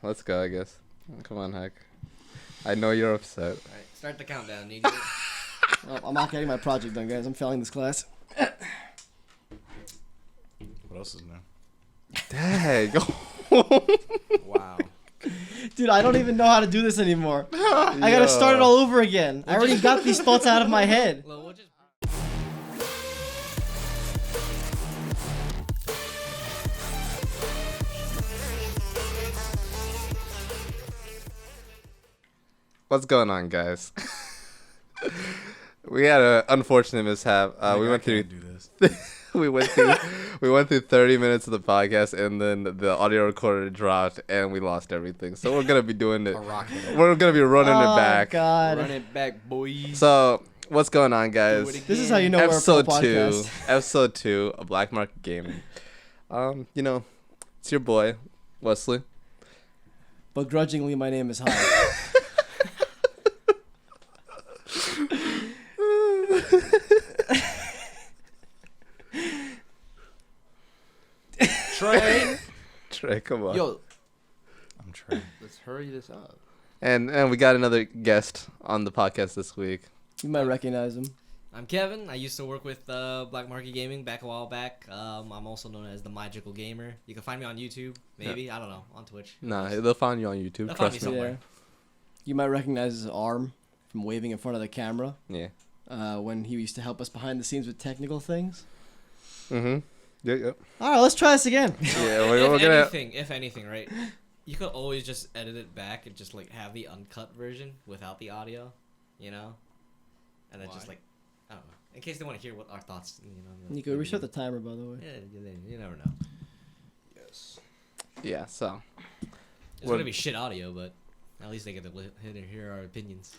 let's go, I guess. Come on, Hack. I know you're upset. Alright, start the countdown, Nigga. Well, I'm not getting my project done, guys. I'm failing this class. What else is new? Dang. Wow. Dude, I don't even know how to do this anymore. I gotta start it all over again. I already got these thoughts out of my head. Well, we'll just... What's going on, guys? We had an unfortunate mishap. We went through do this. we went through 30 minutes of the podcast, and then the audio recorder dropped, and we lost everything. So we're gonna be doing it. We're gonna be running it back. Oh, God. Run it back, boys. So what's going on, guys? This is how you know we're a pro podcast. Episode 2 of Black Market Gaming. You know, it's your boy Wesley. Begrudgingly, my name is Hyde. Trey, come on. yo, I'm trying. let's hurry this up. And we got another guest on the podcast this week. You might recognize him. I'm Kevin. I used to work with Black Market Gaming back a while back. I'm also known as the Magical Gamer. You can find me on YouTube, maybe. I don't know, on Twitch. Nah, they'll find you on YouTube. They'll find me Trust me. somewhere. Yeah. You might recognize his arm from waving in front of the camera. Yeah. When he used to help us behind the scenes with technical things. Mm-hmm. Yep. All right, let's try this again. Yeah, we're gonna. If anything, right? You could always just edit it back and just like have the uncut version without the audio, you know, and then just like, I don't know, in case they want to hear what our thoughts, you know. You could reset the timer, by the way. Yeah, you never know. Yes. Yeah. So. It's gonna be shit audio, but at least they get to hear our opinions.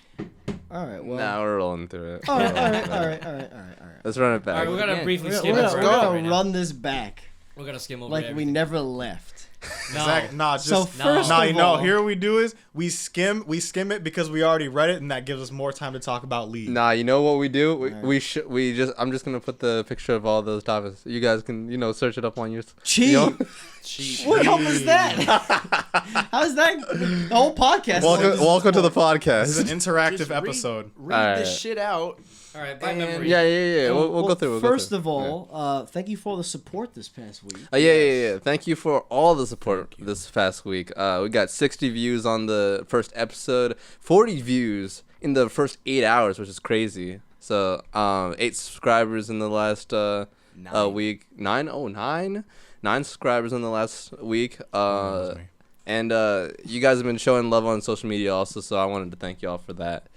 All right, well. Nah, we're rolling through it. All right. Let's run it back. All right, we're gonna briefly We're skim gonna, over we're gonna everything right now. run this back We're gonna skim over like we everything. never left. No. Exactly. Nah, just So first nah, of you know, all, here we do is we skim it because we already read it, and that gives us more time to talk about League. Nah, you know what we do? Alright. I'm just gonna put the picture of all those topics. You guys can, search it up on your. Cheat. You know? Cheat. What the hell is that? How is that? The whole podcast. Welcome to the This is an podcast. interactive episode. Read Alright. this shit out. All right, by And- memory. Yeah. We'll go through. First of all, thank you for all the support this past week. Yeah. Thank you for all the support this past week. We got 60 views on the first episode, 40 views in the first 8 hours, which is crazy. So, 8 subscribers in the last week. 9 subscribers in the last week. And you guys have been showing love on social media also, so I wanted to thank y'all for that.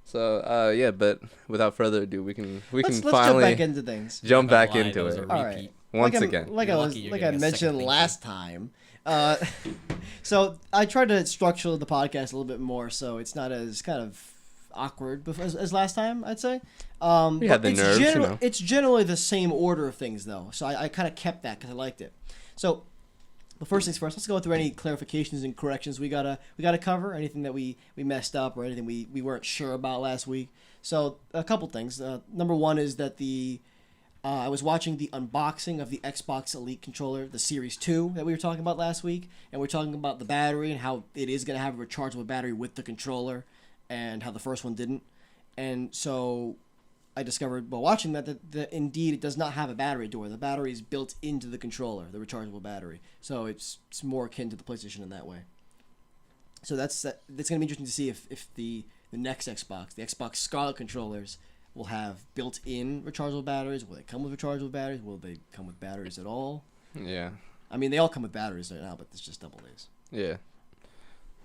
So yeah, but without further ado, we can Let's finally jump back into things. jump back That into was it a All right. repeat. once like again. Like You're I lucky you're like I getting a second mentioned thing, last time. So I tried to structure the podcast a little bit more so it's not as kind of awkward as last time, I'd say. We had the it's nerves, It's generally the same order of things, though. So I kind of kept that because I liked it. So, but first things first, let's go through any clarifications and corrections we gotta cover. Anything that we messed up or anything we weren't sure about last week. So a couple things. Number one is that I was watching the unboxing of the Xbox Elite controller, the Series 2 that we were talking about last week, and we're talking about the battery and how it is going to have a rechargeable battery with the controller and how the first one didn't. And so I discovered while watching that indeed it does not have a battery door. The battery is built into the controller, the rechargeable battery. So it's more akin to the PlayStation in that way. So that's going to be interesting to see if the next Xbox, the Xbox Scarlet controllers, will have built-in rechargeable batteries. Will they come with rechargeable batteries? Will they come with batteries at all? Yeah. I mean, they all come with batteries right now, but it's just double A's. Yeah.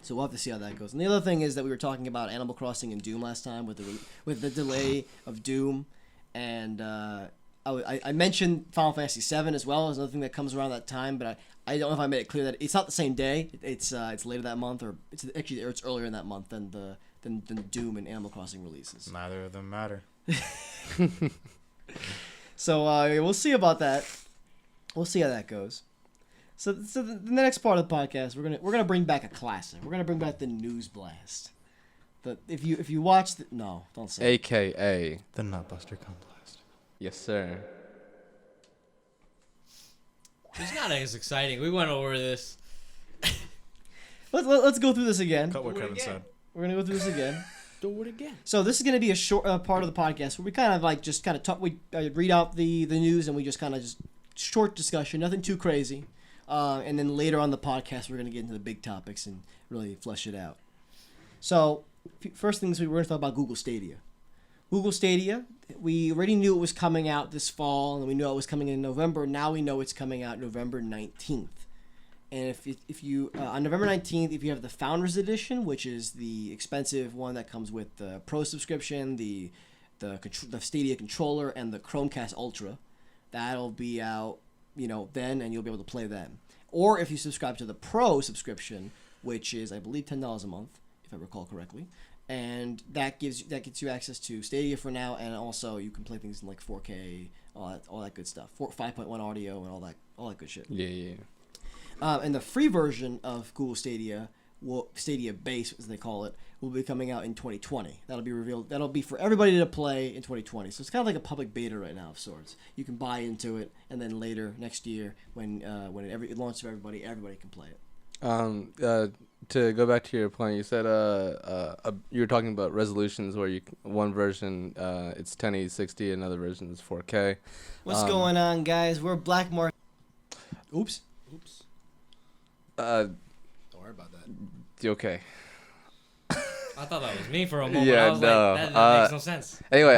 So we'll have to see how that goes. And the other thing is that we were talking about Animal Crossing and Doom last time with the delay of Doom, and I mentioned Final Fantasy VII as well as another thing that comes around that time, but I don't know if I made it clear that it's not the same day. It's later that month, or it's earlier in that month than Doom and Animal Crossing releases. Neither of them matter. So we'll see about that. We'll see how that goes. So the next part of the podcast, we're gonna bring back a classic. We're gonna bring back the News Blast. If you watch no, don't say. AKA. The Nutbuster Blast. Yes, sir. It's not as exciting. We went over this. Let's go through this again. Cut what Kevin said. We're gonna go through this again. Do it again. So this is gonna be a short part of the podcast where we kind of like just kind of talk. We read out the news and we just kind of just short discussion, nothing too crazy. And then later on the podcast, we're gonna get into the big topics and really flesh it out. So first things we're gonna talk about Google Stadia. Google Stadia, we already knew it was coming out this fall, and we knew it was coming in November. Now we know it's coming out November 19th. And if you on November 19th, if you have the Founders Edition, which is the expensive one that comes with the Pro subscription, the Stadia controller, and the Chromecast Ultra, that'll be out, then, and you'll be able to play then. Or if you subscribe to the Pro subscription, which is I believe $10 a month, if I recall correctly, and that gets you access to Stadia for now, and also you can play things in like 4K, all that good stuff, 5.1 audio, and all that good shit. Yeah. And the free version of Google Stadia, Stadia Base as they call it, will be coming out in 2020. That'll be revealed. That'll be for everybody to play in 2020. So it's kind of like a public beta right now of sorts. You can buy into it, and then later next year, when it launches for everybody can play it. To go back to your point, you said you were talking about resolutions where one version it's 1080/60, another version is 4K. What's going on, guys? We're Black Market. Oops. Don't worry about that. Okay. I thought that was me for a moment. Yeah, I was no. like, that makes no sense. Anyway,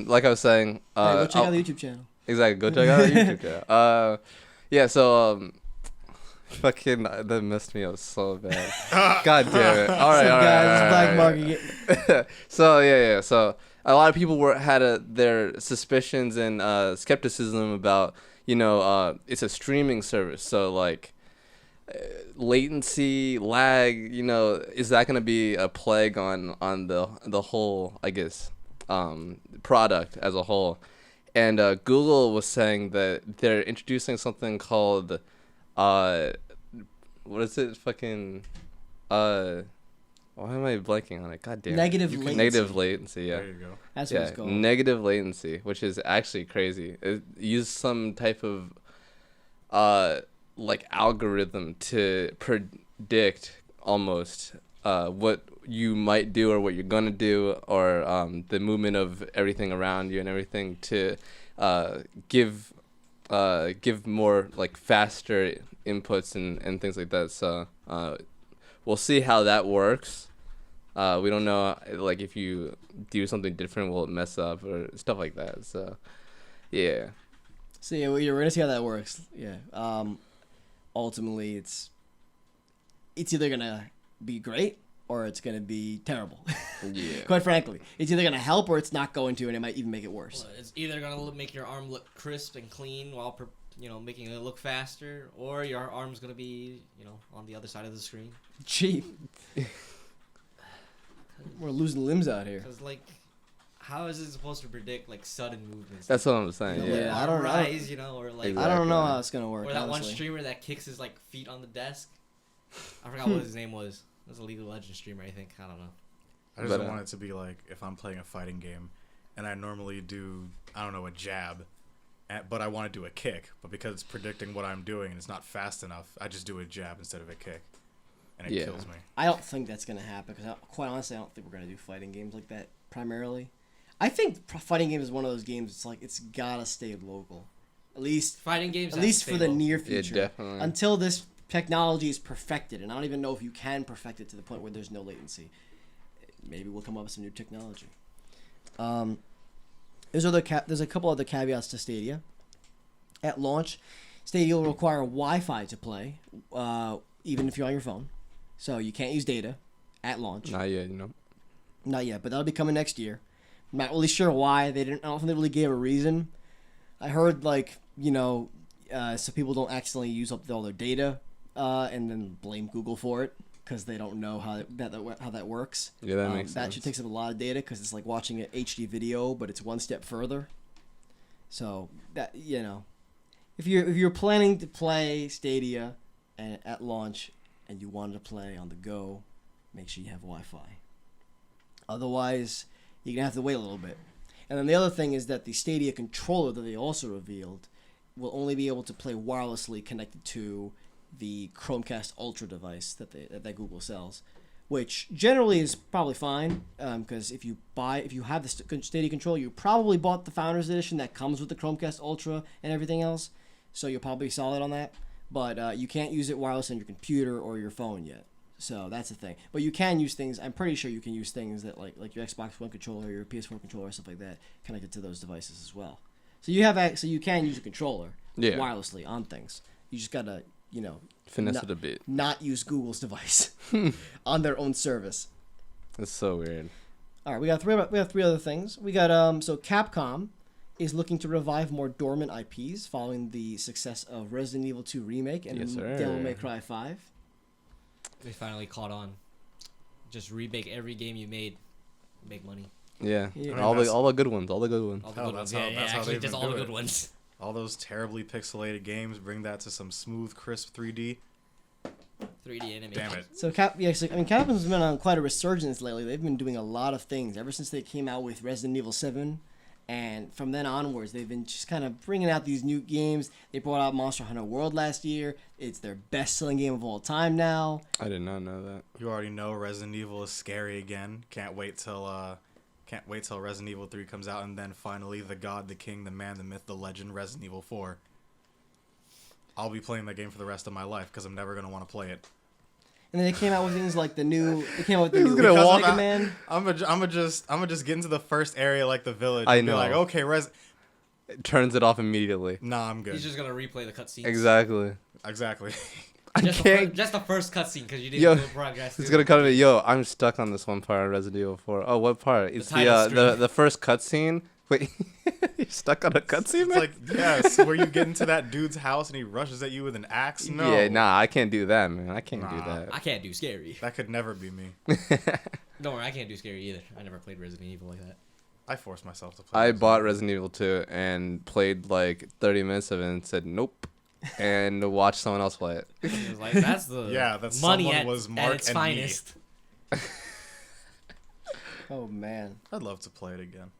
like I was saying, Hey, go check out the YouTube channel. Exactly, go check out the YouTube channel. Yeah, so fucking that messed me up so bad. God damn it! All right, guys, Black Market. So yeah. So a lot of people had their suspicions and skepticism about it's a streaming service, so like latency, lag, is that going to be a plague on the whole, I guess, product as a whole? And Google was saying that they're introducing something called what is it? Fucking why am I blanking on it? God damn. Negative latency. Negative latency, yeah. There you go. That's what it's called. Negative latency, which is actually crazy. It used some type of like algorithm to predict almost what you might do or what you're gonna do, or the movement of everything around you and everything to give more like faster inputs and things like that. So we'll see how that works. We don't know, like, if you do something different, will it mess up or stuff like that. So yeah. So yeah, we're gonna see how that works. Yeah. Ultimately, it's either gonna be great or it's gonna be terrible. Yeah. Quite frankly, it's either gonna help or it's not going to, and it might even make it worse. Well, it's either gonna make your arm look crisp and clean while making it look faster, or your arm's gonna be on the other side of the screen. Gee, we're losing limbs out here. Because how is it supposed to predict like sudden movements? That's what I'm saying. Yeah. Yeah, I don't know. Rise, or like Exactly. I don't know how it's gonna work. or that honestly. one streamer that kicks his feet on the desk. I forgot what his name was. It was a League of Legends streamer, I think. I don't know. I just But, don't want it to be like if I'm playing a fighting game and I normally do, a jab, but I want to do a kick. But because it's predicting what I'm doing and it's not fast enough, I just do a jab instead of a kick. And it kills me. I don't think that's gonna happen because, quite honestly, I don't think we're gonna do fighting games like that primarily. I think fighting games is one of those games. It's like it's gotta stay local, at least Fighting games. at least for the near Yeah, future. definitely. Until this technology is perfected, and I don't even know if you can perfect it to the point where there's no latency. Maybe we'll come up with some new technology. There's a couple other caveats to Stadia. At launch, Stadia will require Wi-Fi to play, even if you're on your phone. So you can't use data at launch. Not yet, Not yet, but that'll be coming next year. I'm not really sure why. I don't think they really gave a reason. I heard so people don't accidentally use up all their data, and then blame Google for it because they don't know how that works. Yeah, that makes That sense. should take up a lot of data because it's like watching an HD video, but it's one step further. So that if you're planning to play Stadia at launch and you wanted to play on the go, make sure you have Wi-Fi. Otherwise, you're gonna have to wait a little bit. And then the other thing is that the Stadia controller that they also revealed will only be able to play wirelessly connected to the Chromecast Ultra device that Google sells, which generally is probably fine because if you have the Stadia controller, you probably bought the Founders Edition that comes with the Chromecast Ultra and everything else, so you'll probably be solid on that. But you can't use it wireless on your computer or your phone yet, so that's the thing. But you can use things. I'm pretty sure you can use things that like your Xbox One controller, your PS4 controller, stuff like that, connected to those devices as well. So you can use a controller wirelessly on things. You just gotta finesse it a bit. Not use Google's device on their own service. That's so weird. All right, we have three other things. We got so Capcom is looking to revive more dormant IPs following the success of Resident Evil 2 remake and Devil May Cry 5. They finally caught on. Just remake every game you made, make money. Yeah, I mean, all the good ones, all the good ones. All the good ones. That's how they've just been all the doing good ones. All those terribly pixelated games, bring that to some smooth, crisp 3D. 3D animation. Damn it. So Capcom's been on quite a resurgence lately. They've been doing a lot of things ever since they came out with Resident Evil 7. And from then onwards, they've been just kind of bringing out these new games. They brought out Monster Hunter World last year. It's their best-selling game of all time now. I did not know that. You already know Resident Evil is scary again. Can't wait till Resident Evil 3 comes out, and then finally the God, the King, the Man, the Myth, the Legend, Resident Evil 4. I'll be playing that game for the rest of my life because I'm never gonna want to play it. And then they came out with things like the new. They came out with the new gonna walk Mega Man. I'm gonna just get into the first area like the village. I and know. Be like, okay, It turns it off immediately. Nah, I'm good. He's just gonna replay the cutscenes. Exactly. Exactly. Just the first cutscene because you didn't do progress. It's gonna come to me. I'm stuck on this one part of Resident Evil 4. Oh, what part? It's the first cutscene. Wait, you're stuck on a cutscene? It's like, yes, where you get into that dude's house and he rushes at you with an axe. No. Yeah, nah, I can't do that, man. I can't do that. I can't do scary. That could never be me. Don't worry, I can't do scary either. I never played Resident Evil like that. I forced myself to play. I bought Resident Evil 2 and played like 30 minutes of it and said nope, and watched someone else play it. It was like, that's the that money someone at, was at Mark its and finest. Oh man. I'd love to play it again.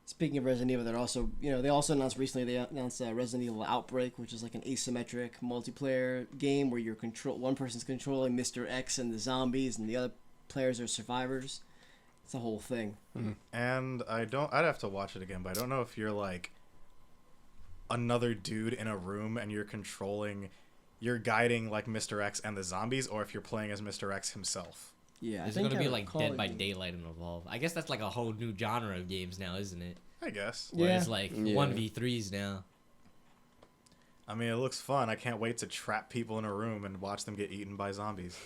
Speaking of Resident Evil, they also announced recently Resident Evil Outbreak, which is like an asymmetric multiplayer game where one person's controlling Mr. X and the zombies, and the other players are survivors. It's a whole thing. And I'd have to watch it again, but I don't know if you're like another dude in a room and you're guiding like Mr. X and the zombies, or if you're playing as Mr. X himself. Yeah, It's gonna be like Dead by Daylight and Evolve. I guess that's like a whole new genre of games now, isn't it? I guess. Where Yeah. it's like 1v3s now. I mean, it looks fun. I can't wait to trap people in a room and watch them get eaten by zombies.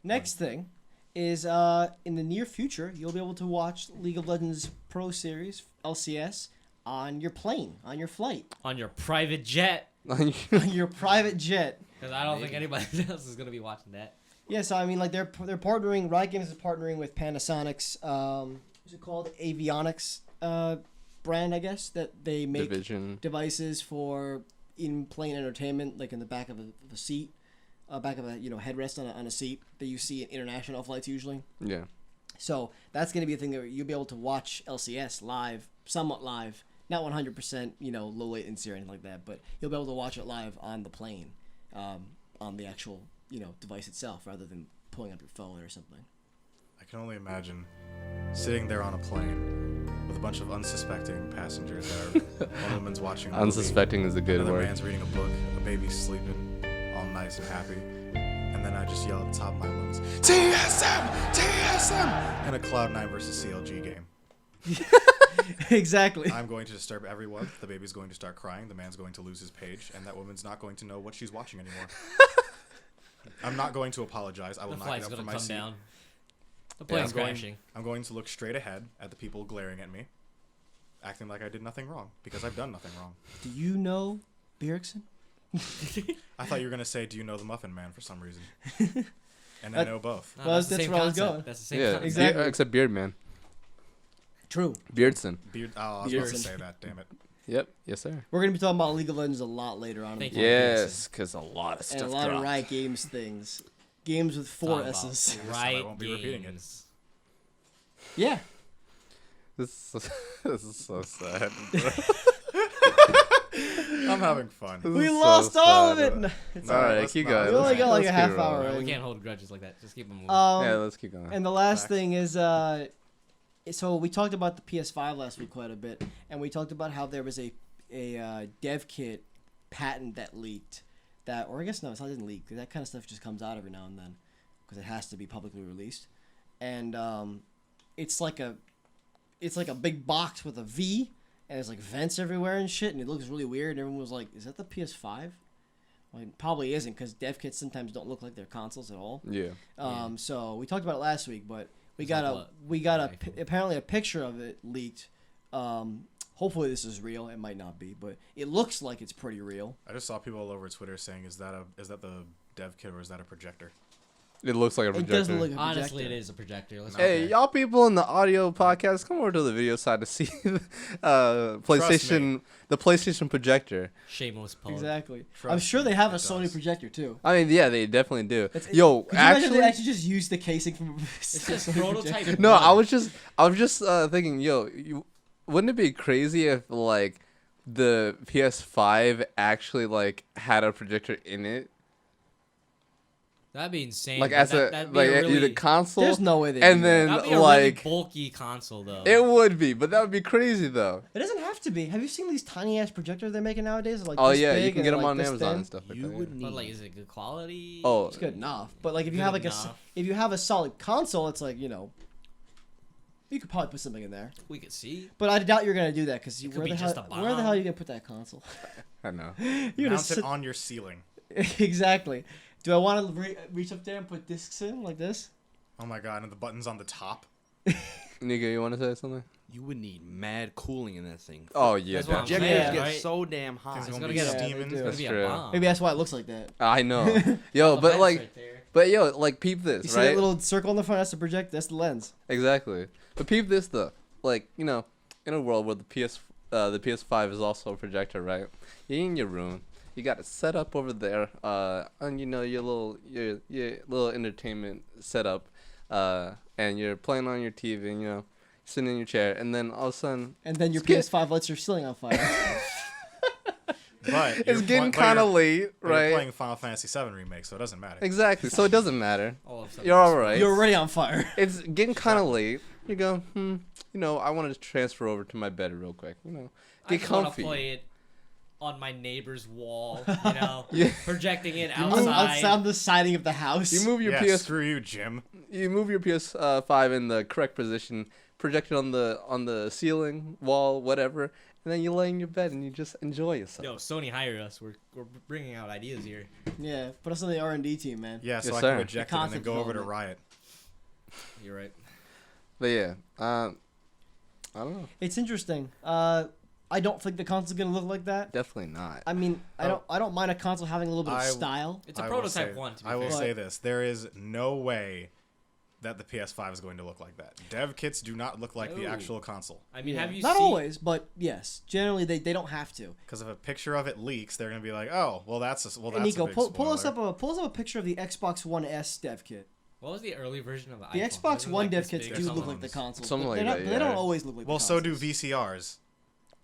Next thing is in the near future, you'll be able to watch League of Legends Pro Series LCS on your plane, on your flight, On your private jet. on your private jet. Because I don't think anybody else is gonna be watching that. Yeah, so I mean, like they're partnering. Riot Games is partnering with Panasonic's what's it called, Avionics brand, I guess, that they make devices for in-plane entertainment, like in the back of a seat, back of a headrest on a seat that you see in international flights usually. Yeah. So that's going to be a thing that you'll be able to watch LCS live, somewhat live, not 100%, low latency or anything like that, but you'll be able to watch it live on the plane, on the actual device itself, rather than pulling up your phone or something. I can only imagine sitting there on a plane with a bunch of unsuspecting passengers that one woman's watching a movie, Unsuspecting is a good another word. man's reading a book, a baby's sleeping, all nice and happy, and then I just yell at the top of my lungs, TSM! TSM! In a Cloud9 versus CLG game. Exactly. I'm going to disturb everyone. The baby's going to start crying. The man's going to lose his page, and that woman's not going to know what she's watching anymore. I'm not going to apologize. I will The not get flight's up from gonna my come seat. down. The plane's I'm crashing. going to look straight ahead at the people glaring at me, acting like I did nothing wrong, because I've done nothing wrong. Do you know Bjergsen? I thought you were going to say, do you know the Muffin Man for some reason? And I know both. No, Well, that's the that's same where I was concept. going. That's the same Yeah, concept. Exactly. Except Beard Man. True. Beardson. I was about to Bjergsen. say that, damn it. Yep. Yes, sir. We're going to be talking about League of Legends a lot later on. Thank in the you. podcast. Yes, because a lot of And stuff a lot of dropped. Riot Games things. Games with 4 Talking about S's. I Riot won't be repeating it. Games. Yeah. This is so sad. I'm having fun. This We is so lost all of sad. it. No, it's All all right. right, let's keep not- going. We only got like a Let's half keep hour. rolling. We can't hold grudges like that. Just keep them moving. Yeah, let's keep going. And the last Facts. thing is, so we talked about the PS5 last week quite a bit, and we talked about how there was a dev kit patent that leaked. That, or I guess no, it didn't leak. That kind of stuff just comes out every now and then, because it has to be publicly released. And it's like a big box with a V, and there's like vents everywhere and shit, and it looks really weird. And everyone was like, "Is that the PS5?" Well, it probably isn't, because dev kits sometimes don't look like they're consoles at all. Yeah. So we talked about it last week, but we It's got like a what? we got a iPhone. apparently a picture of it leaked. Hopefully this is real. It might not be, but it looks like it's pretty real. I just saw people all over Twitter saying, "Is that the dev kit or is that a projector?" It looks like a It projector. doesn't look like a Honestly, projector. it is a projector. Let's Hey, okay. y'all people in the audio podcast, come over to the video side to see PlayStation, the PlayStation projector. Shameless pug. Exactly. Trust I'm sure me, they have a it Sony does. projector too. I mean, yeah, they definitely do. Could Yo, you imagine actually, they actually just use the casing from It's just Sony prototype. projector? no, I was just thinking, wouldn't it be crazy if like the PS5 actually like had a projector in it, That'd be insane. like but as that'd a be like a really, the console, There's no way they and do that. then that'd be a like really bulky console though. it would be, but that would be crazy though. It doesn't have to be. Have you seen these tiny ass projectors they're making nowadays? Like Oh this yeah, big you can and get them like on this Amazon thin? and stuff like You that. would need. But like, is it good quality? Oh, It's good enough. But like if you Good have like enough. if you have a solid console, it's like, you could probably put something in there. We could see. But I doubt you're gonna do that, because It could where be the just hell a where the hell bomb. are you gonna put that console? I know. You're gonna Mount sit it on your ceiling. exactly. Do I want to reach up there and put discs in like this? Oh my god! And the buttons on the top. Nico, you want to say something? You would need mad cooling in that thing. Oh yeah, That's what I'm Projectors saying, Yeah. get right? so damn hot. Things It's gonna gonna be get a- Yeah, they steaming. do. It's gonna That's be true. a bomb. Maybe that's why it looks like that. I know. Yo, All the but vents like, right there. but yo, like peep this, You see right? that little circle in the front? That's the project. That's the lens. Exactly. But peep this though. Like, in a world where the PS5 is also a projector, right? You're in your room. You got it set up over there, on your little entertainment setup, and you're playing on your TV, and sitting in your chair, and then all of a sudden, And then your Skip. PS5 lights your ceiling on fire. But it's getting but kind of you're- late, but you're right? playing Final Fantasy VII remake, so it doesn't matter. Exactly. So it doesn't matter. All of a sudden You're it's- all right. You're already on fire. It's getting kind of late. You go, I want to transfer over to my bed real quick. I Get just want to comfy. play it on my neighbor's wall. Yeah. Projecting it Outside outside. the siding of the house. You move your Yeah, screw you, Jim. You move your PS5 in the correct position, project it on the ceiling, wall, whatever, and then you lay in your bed and you just enjoy yourself. Yo, Sony hire us. We're bringing out ideas here. Yeah, put us on the R&D team, man. Yeah, so Yes, I sir. can reject it and then Concept go over to development. Riot. You're right. But yeah, I don't know. It's interesting. I don't think the console's gonna look like that. Definitely not. I mean, I don't mind a console having a little bit of I- style. It's a I will prototype say- one. To be I will fair. say this: there is no way that the PS5 is going to look like that. Dev kits do not look like the No. actual console. I mean, Yeah. have you Not seen? always, but yes, generally they don't have to. Because if a picture of it leaks, they're going to be like, "Oh, well, that's a Hey, Nico, a big pull us spoiler." up a picture of the Xbox One S dev kit. What was the early version of the The iPhone? Xbox Wasn't it One like dev this kits big do or look something? like the console. Something but like they're that, not, They don't yeah. always look like Well, the so do consoles. VCRs.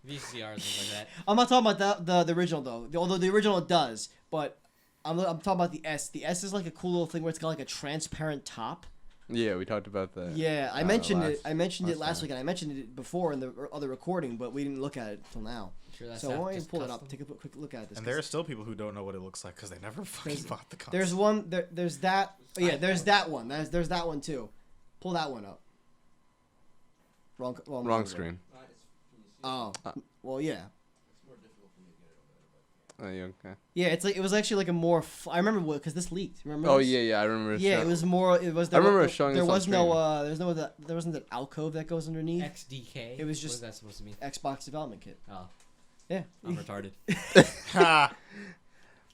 VCRs and like that. I'm not talking about the original though. Although the original does, but I'm talking about the S. The S is like a cool little thing where it's got like a transparent top. Yeah, we talked about that. Yeah, I mentioned it. last- I mentioned it last last time. week, and I mentioned it before in the other recording, but we didn't look at it till now. Sure, that's So not why don't you just pull it up? custom? Take a quick look at this. And 'cause there are still people who don't know what it looks like because they never fucking There's- bought the console. there's one. There's that. Oh, yeah, there's that one. There's that one too. Pull that one up. Wrong Wrong screen. Oh, well, yeah. Oh, you okay? Yeah, it's like it was actually like a more. I remember because this leaked. Remember? Oh this? yeah, I remember. Yeah, it was more. It was. I remember there, showing There this on was no. stream. There's no. There wasn't that alcove that goes underneath. XDK. It was What just- is that supposed to mean? Xbox development kit. Oh, Yeah. I'm retarded. Ha!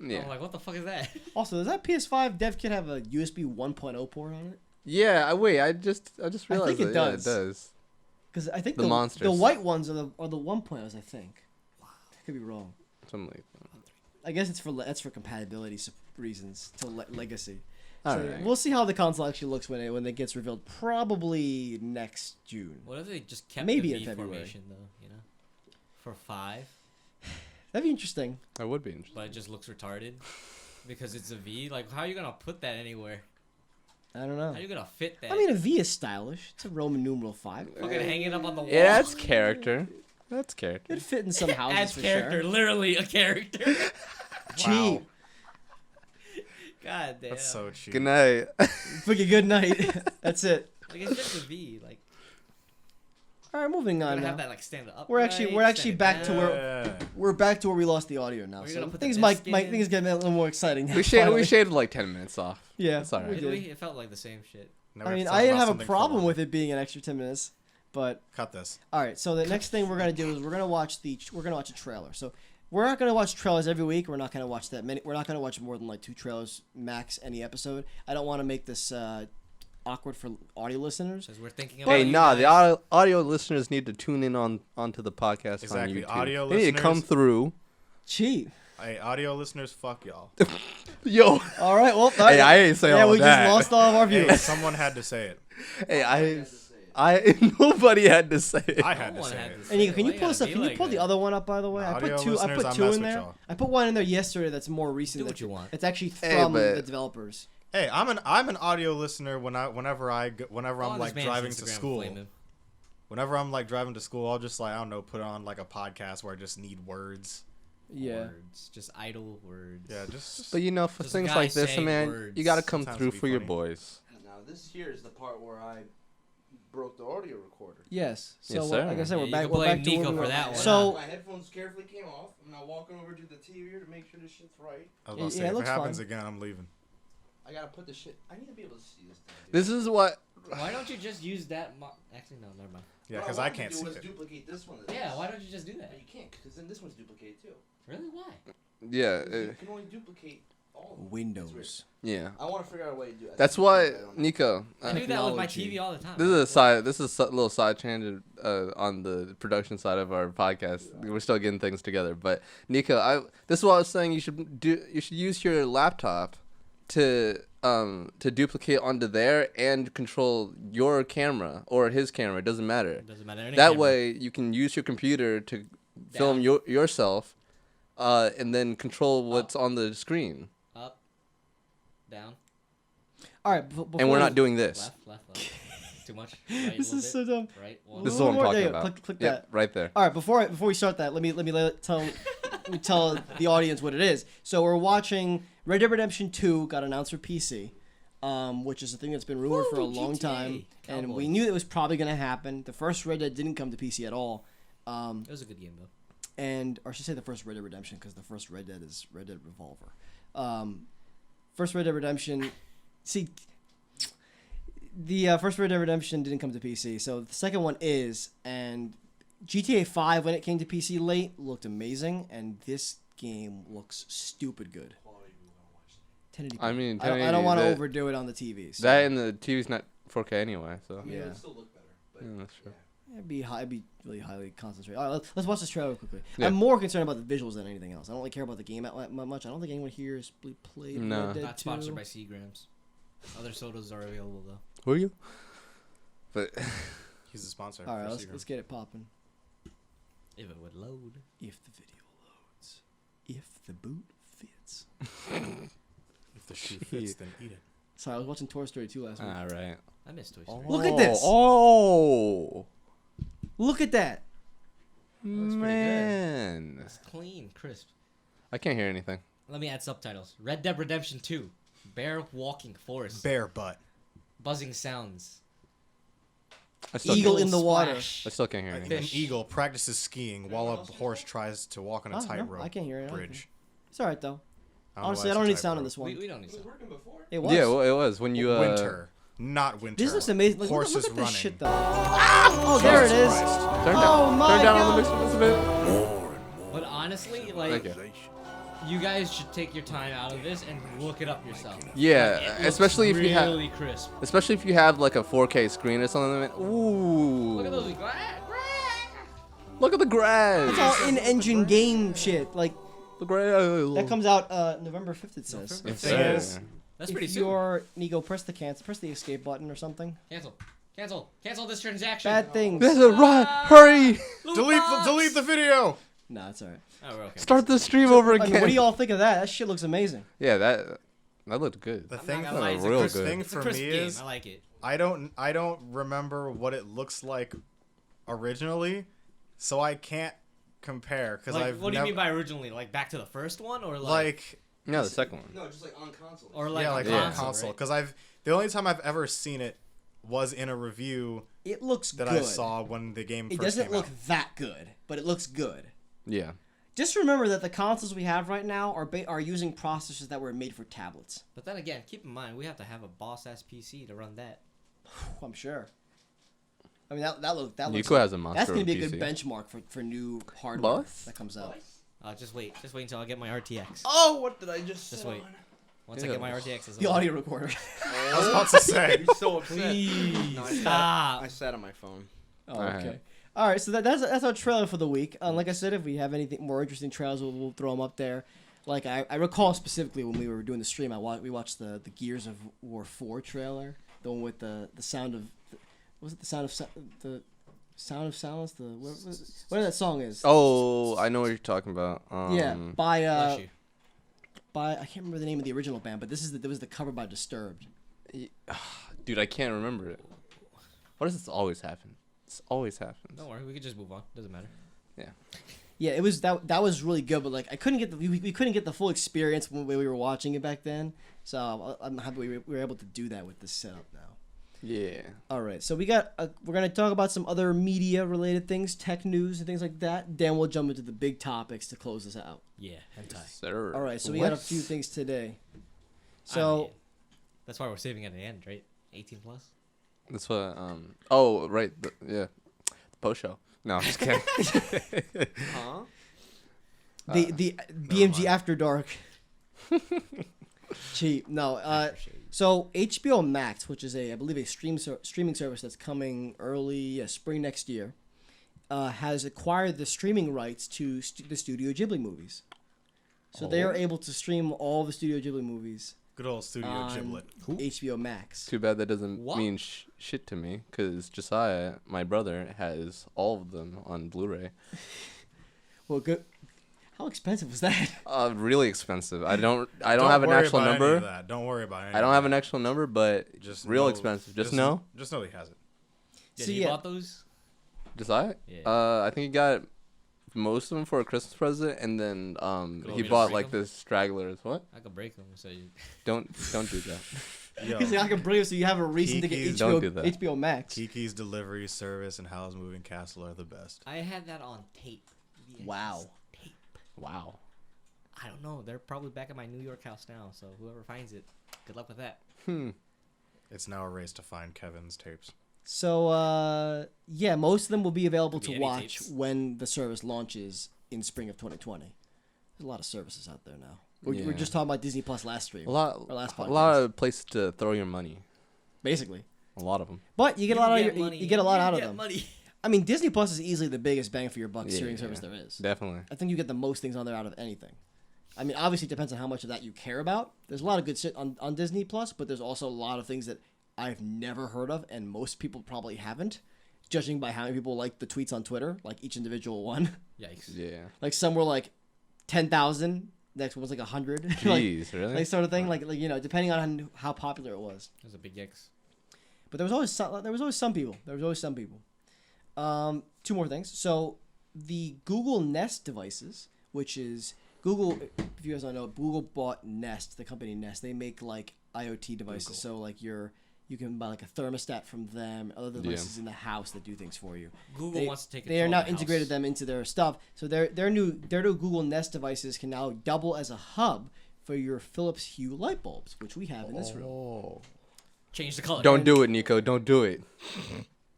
Yeah. I'm like, what the fuck is that? Also, does that PS5 dev kit have a USB 1.0 port on it? Yeah. Wait. I just realized think it that. does. Yeah, it does. Because I think The the monsters. white ones are the 1.0s. I think. I could be wrong. Something like that. I guess that's for compatibility reasons to legacy. All So right. we'll see how the console actually looks when it gets revealed. Probably next June. What if they just kept Maybe the in V February. formation though? You know, for 5. That'd be interesting. That would be interesting. but it just looks retarded because it's a V. Like, how are you gonna put that anywhere? I don't know. How are you gonna fit that? I mean, a V is stylish. It's a Roman numeral 5. fucking hang it up on the wall. Yeah, that's character. That's character. It'd fit in some houses Adds for character, sure. literally a character. Cheap. God damn. That's so cheap. Good night. Freaking good night. That's it. Like, it's just a V. Like, All right, moving you're on gonna now. have that like stand up. We're actually back to where Yeah. we're back to where we lost the audio now. Are you So gonna put the things disc might in? things getting a little more exciting. Now, We finally. shaved like 10 minutes off. Yeah, That's all right. we Did did. we? It felt like the same shit. Now I we mean, have to I talk didn't about have a something problem fun. with it being an extra 10 minutes, but Cut this. all right. So the next thing we're gonna do is we're gonna watch a trailer. So we're not gonna watch trailers every week. We're not gonna watch that many. We're not gonna watch more than like 2 trailers max any episode. I don't want to make this awkward for audio listeners. Because we're thinking about Hey, you nah, guys. the audio listeners need to tune in onto the podcast Exactly. on YouTube. Audio they need to come listeners- through. Cheap. Hey, audio listeners, fuck y'all. Yo. All right. Well, Hey, I ain't saying yeah, all we that. just lost all of our Hey, viewers. someone had to say it. Hey, nobody had to say it. I had No to one say had it. to And Nico, can Why you you pull gotta this up? be Can you like pull the that? other one up, by the way? I Audio put two. I listeners, put I 2 mess in with there. y'all. I put one in there yesterday. That's more recent. Do what you want. It's actually Hey, from but- the developers. Hey, I'm an audio listener whenever I'm Follow like this man's driving to Instagram, school. flame him. Whenever I'm like driving to school, I'll just like I don't know, put on like a podcast where I just need words. Yeah. Words, just idle words. Yeah, just But you know, for Just things guys like this, saying man, words. you gotta come Sometimes through it'd be for your funny. boys. Now this here is the part where I broke the audio recorder. Yes. So Yes, like sir. I said, Yeah, we're you back. can We're blame back to where Nico we for were. that one. So My headphones carefully came off. I'm now walking over to the TV here to make sure this shit's right. I was Yeah, about to say, it if it looks happens fine. again, I'm leaving. I gotta put the shit. I need to be able to see this thing. dude. This is what. Why don't you just use that? Actually, no, never mind. Yeah, What because I wanted to can't do see was it. duplicate this one. Yeah, why don't you just do that? But you can't, because then this one's duplicated too. Really? Why? Yeah, You can only duplicate all of them. It's Windows. weird. yeah. I want to figure out a way to do it. That's why, I don't know. Nico. I do that with my Technology. TV all the time. This is a side. This is a little side tangent on the production side of our podcast. We're still getting things together, but Nico, this is what I was saying. You should do. You should use your laptop to duplicate onto there and control your camera or his camera. It doesn't matter. It doesn't matter. Any That camera. way, you can use your computer to film Down. yourself, and then control what's on the screen. Up, down, All right. And we're not doing this. left. Too much. Right, This a is little so dumb. bit. Right. One. This is what I'm There talking you go. about. Click Yep, that. right there. All right, before we start that, let me tell the audience what it is. So we're watching Red Dead Redemption 2 got announced for PC, which is a thing that's been rumored for a Woo, long GTA. time, and we Cowboys. knew it was probably going to happen. The first Red Dead didn't come to PC at all, It was a good game though. and or I should say the first Red Dead Redemption because the first Red Dead is Red Dead Revolver. First Red Dead Redemption, see. The first Red Dead Redemption didn't come to PC, so the second one is, and GTA 5 when it came to PC late looked amazing, and this game looks stupid good. 1080p. I mean, I don't 1080, want to that- overdo it on the TV. So That and the TV's not 4K anyway, so. I mean, it Yeah. would still look better. But Yeah, that's true. it'd be really highly concentrated. All right, let's watch this trailer quickly. Yeah. I'm more concerned about the visuals than anything else. I don't really care about the game that much. I don't think anyone here has played No. Red Dead Not 2. sponsored by Seagrams. Other sodas are available though. Who are you? But He's a sponsor. All right, for let's Seagram. get it popping. If it would load. If the video loads, if the boot fits. If the shoe fits, then eat it. Sorry, I was watching Toy Story 2 last week. all right. I miss Toy Story. Look at this. Oh, Look at that. Looks pretty good. man. It's clean, crisp. I can't hear anything. Let me add subtitles. Red Dead Redemption 2. Bear walking forest. Bare butt. Buzzing sounds. I still, Eagle can't, in the water. splash. I still can't hear An anything. Fish. eagle practices skiing while a horse tries to walk on a Oh, no, tightrope I can't hear it. bridge. It's alright though. I don't know Honestly, why I don't it's a need sound in tightrope. this one. We don't need it was some. working before. It was. Yeah, well, it was when you Winter, not winter. This looks amazing. Look, Horses look at this running. shit though. Oh, there it is. Jesus Christ. Turn Oh down, my turn down on God. the mix just a bit. But honestly, like, Thank you. you guys should take your time out of this and look it up yourself. Yeah, Like, it looks especially if you have, really crisp. especially if you have like a 4K screen or something. Like that. Ooh. Look at those. Look at the grass. It's all in-engine game shit. Like The grass. that comes out November 5th. It says. November Yes, Thing sir. is- That's pretty If soon. you're Nico, press the escape button or something. Cancel this transaction. Bad things. That's a right. Hurry. Loot Delete box! the video. No, it's alright. Oh, we're okay. Start the stream over I again. mean, what do y'all think of that? That shit looks amazing. Yeah, that looked good. The I'm thing, not gonna lie, it's a real crisp- good. thing it's a for crisp me game. is I like it. I don't remember what it looks like originally, so I can't compare because Like, I've what do you never mean by originally? Like back to the first one, or like Yeah, the second one. No, just like on console. or like yeah, on like Yeah. on console. right? Because the only time I've ever seen it was in a review It looks that good. I saw when the game It first doesn't came look out. that good, but it looks good. Yeah. Just remember that the consoles we have right now are using processors that were made for tablets. But then again, keep in mind we have to have a boss ass PC to run that. I'm sure. I mean that looks Nico has a monster. that's gonna be a PC. good benchmark for new hardware Boss? that comes out. Just wait until I get my RTX. Oh, what did I just Just say? wait. Once I get my RTX, The audio recorder. I was about to say. You're so upset. Please No, stop. I sat on my phone. Oh, Alright. okay. All right, so that's our trailer for the week. Like I said, if we have anything more interesting trailers, we'll throw them up there. Like I recall specifically when we were doing the stream, we watched the Gears of War 4 trailer, the one with the sound of, was it the sound of the sound of silence? The whatever that song is. Oh, I know what you're talking about. Yeah, by Bless you. by I can't remember the name of the original band, but there was the cover by Disturbed. Dude, I can't remember it. Why does this always happen? This always happens. Don't worry, we can just move on. Doesn't matter. Yeah, it was that was really good, but like I couldn't get we couldn't get the full experience when we were watching it back then. So I'm happy we were able to do that with this setup now. Yeah. All right, so we're gonna talk about some other media related things, tech news and things like that. Then we'll jump into the big topics to close this out. Yeah, hentai. Sir. All right, so we got a few things today. I So mean, that's why we're saving at the end, right? 18 plus. That's what. Oh, right. Yeah. The post show. No, I'm just kidding. Huh? the BMG After Dark. Cheap. No. So HBO Max, which is I believe a streaming service that's coming early spring next year, has acquired the streaming rights to the Studio Ghibli movies. So they are able to stream all the Studio Ghibli movies Good old Studio on Giblet. HBO Max. Too bad that doesn't What? mean shit to me, because Josiah, my brother, has all of them on Blu-ray. Well, good. How expensive was that? Really expensive. I don't have an worry actual about any of number. that. Don't worry about it. I don't have an actual number, but Just real know- expensive. Just know. Just know he has it. Yeah, So, you yeah. bought those? Josiah? Yeah. I think he got most of them for a Christmas present, and then Could he we bought just like break the stragglers. What? I could break them. So you. Don't do that. Yo, He's like, I can bring it so you have a reason to get Kiki's- Don't HBO, do that. HBO Max. Kiki's Delivery Service and Howl's Moving Castle are the best. I had that on tape. VHS Wow. Tape. Wow. I don't know. They're probably back at my New York house now. So whoever finds it, good luck with that. It's now a race to find Kevin's tapes. So, yeah, most of them will be available Could be to any watch tapes. when the service launches in spring of 2020. There's a lot of services out there now. We're Yeah. just talking about Disney Plus last stream. A lot last of places to throw your money. Basically. A lot of them. But you get a lot out of them. Money. I mean, Disney Plus is easily the biggest bang for your buck Yeah, streaming yeah. service there is. Definitely. I think you get the most things on there out of anything. I mean, obviously it depends on how much of that you care about. There's a lot of good shit on Disney Plus, but there's also a lot of things that I've never heard of, and most people probably haven't, judging by how many people like the tweets on Twitter, like each individual one. Yikes. Yeah. Like some were like 10,000, next one was like 100. Jeez, really? like sort of thing. Like depending on how popular it was. That was a big yikes. But there was always some people. Two more things. So the Google Nest devices, which is Google, if you guys don't know, Google bought Nest, the company Nest. They make like IoT devices. Google. So like you can buy like a thermostat from them, other devices in the house that do things for you. Google wants to take They are control now of the integrated house. them into their stuff. So their new Google Nest devices can now double as a hub for your Philips Hue light bulbs, which we have in this room. Oh. Change the color. Don't do it, Nico. Don't do it.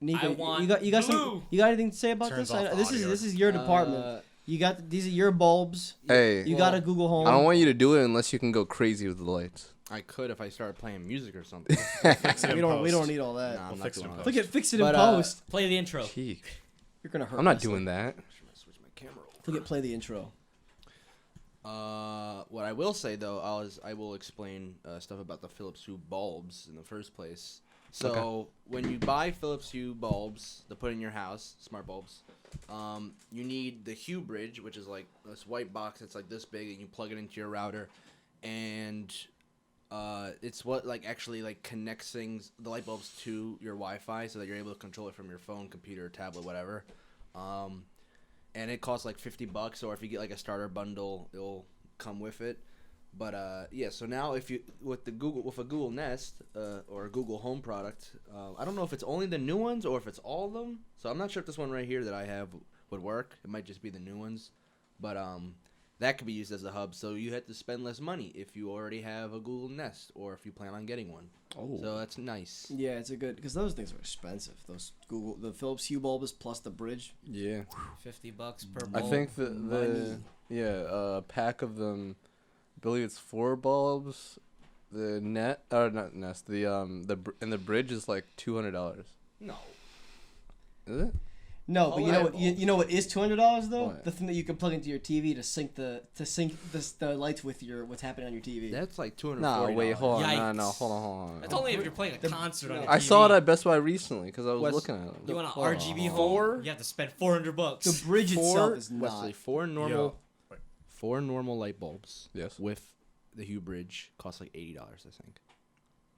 Nico, I want you got blue. you got anything to say about Turns this? off the This audio. is your department. You got these are your bulbs. Hey, You got a Google Home. I don't want you to do it unless you can go crazy with the lights. I could if I started playing music or something. Fix it in we don't post. need all that. Nah, I'm We'll not fix it doing in all post. that. Fix it But, in post. Play the intro. Gee, You're gonna hurt. I'm not Wesley. doing that. Switch my camera over. Forget play the intro. What I will say though, I will explain stuff about the Philips Hue bulbs in the first place. So when you buy Philips Hue bulbs to put in your house, smart bulbs, you need the Hue bridge, which is like this white box that's like this big, and you plug it into your router, and it's what like actually like connects the light bulbs to your Wi-Fi, so that you're able to control it from your phone, computer, tablet, whatever. And it costs like $50, or if you get like a starter bundle, it'll come with it. But yeah, so now if you with a Google Nest or a Google Home product, I don't know if it's only the new ones or if it's all of them. So I'm not sure if this one right here that I have would work. It might just be the new ones, but that could be used as a hub. So you have to spend less money if you already have a Google Nest or if you plan on getting one. Oh. So that's nice. Yeah, it's a good because those things are expensive. The Philips Hue bulbs plus the bridge. Yeah. $50 per I bulb. think money. a pack of them, I believe it's 4 bulbs. The not nest. And the bridge is like $200. No. Is it? No, but Oh, you know I- what? You know what is $200 though? What? The thing that you can plug into your TV to sync the lights with what's happening on your TV. That's like $240. Nah, wait, hold on. No, Yikes. hold on. That's only if you're playing a concert on your I TV. saw it at Best Buy recently because I was Wes- looking at it. You want an Hold on, RGB hold on. home? You have to spend $400. The bridge itself is not. Wesley, four normal light bulbs. Yes. With the Hue bridge cost like $80, I think.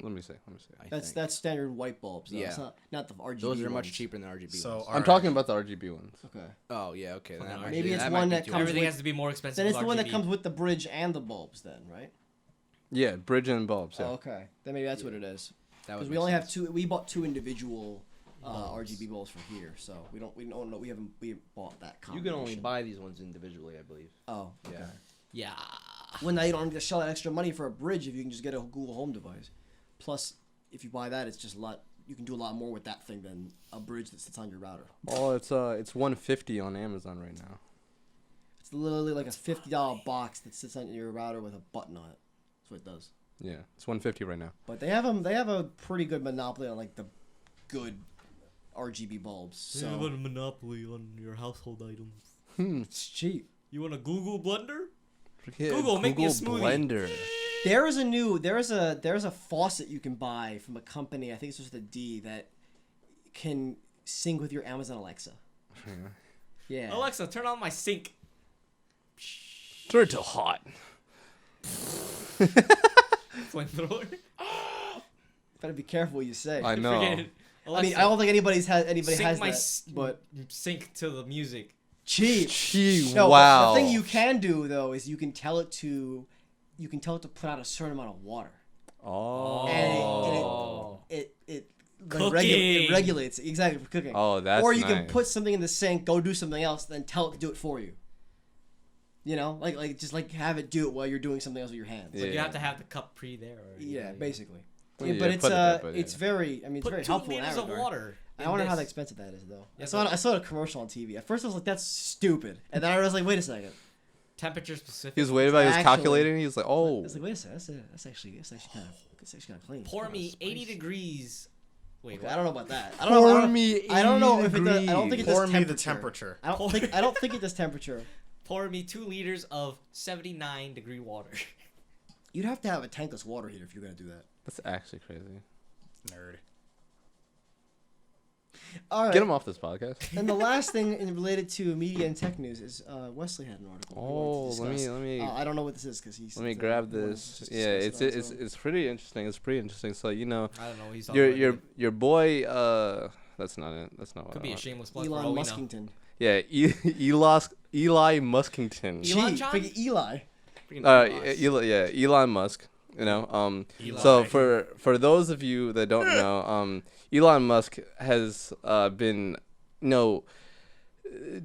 Let me see. I That's think. standard white bulbs. Though. Yeah. It's not the RGB. Those are much ones. cheaper than the RGB So ones. I'm Alright. talking about the RGB ones. Okay. Oh yeah, okay. Then Fucking that might Maybe be- it's that one might be that too comes much. Everything with- has to be more expensive. Then it's with the one that RGB. comes with the bridge and the bulbs. Then right? Yeah, bridge and bulbs. Yeah. Oh, okay. Then maybe that's what it is. That would Because we make only have sense. 2. We bought 2 individual Bulbs. RGB bulbs for here, so we don't know. We haven't bought that. You can only combination. buy these ones individually, I believe. Oh, okay. Yeah. Yeah. Well, now you don't need to shell that extra money for a bridge if you can just get a Google Home device. Plus, if you buy that, it's just a lot. You can do a lot more with that thing than a bridge that sits on your router. Oh, it's $150 on Amazon right now. It's literally like a $50 box that sits on your router with a button on it. That's what it does. Yeah, it's $150 right now. But they have them. They have a pretty good monopoly on like the good RGB bulbs. So a monopoly on your household items. it's cheap. You want a Google blender? Forget Google, make me a smoothie. Blender. There's a faucet you can buy from a company. I think it's just a D that can sync with your Amazon Alexa. Yeah. Alexa, turn on my sink. Turn it to hot. Flamethrower. Better be careful what you say. I know. Forget it. I Alexa, mean, I don't think anybody sync has my that, but sync to the music. cheap. Gee, No, but wow. the thing you can do though is you can tell it to put out a certain amount of water. Oh. And it Cooking. regulates it. Exactly for cooking. Oh, that's Or you can nice. put something in the sink, go do something else, then tell it to do it for you. You know, like just like have it do it while you're doing something else with your hands. So Yeah. you have to have the cup pre there. Or Yeah, basically. Well, Yeah, yeah, but it's put it there, but it's yeah. very. I mean, it's Put very 2 helpful in liters that of regard. water. I in wonder how this. expensive that is though. Yeah, I saw a commercial on TV. At first I was like, that's stupid, and then I was like, wait a second. Temperature specific. He was waiting about. He was Actually- calculating. He was like, I "Oh, was like, wait a second. That's actually kind of clean. Pour That's me kinda 80 spicy. degrees. Wait, Okay, what? I don't know about that. pour me." I don't know 80 if it does. I don't think it does Pour me the temperature. temperature. I don't think it does temperature. Pour me 2 liters of 79-degree water. You'd have to have a tankless water heater if you're gonna do that. That's actually crazy. Nerd. All right. Get him off this podcast. And the last thing related to media and tech news is Wesley had an article. he wanted to Oh, discuss. let me I don't know what this is because he's. let me grab this. Yeah, it's pretty interesting. It's pretty interesting. So you know, I don't know what he's talking about. your boy. That's not it. That's not what Could I be a want. shameless plug for all Elon we know. Muskington. Yeah, Eli Muskington. Elon Gee, John? freaking Eli. Elon Musk. You know, Eli. so for those of you that don't know, Elon Musk has been,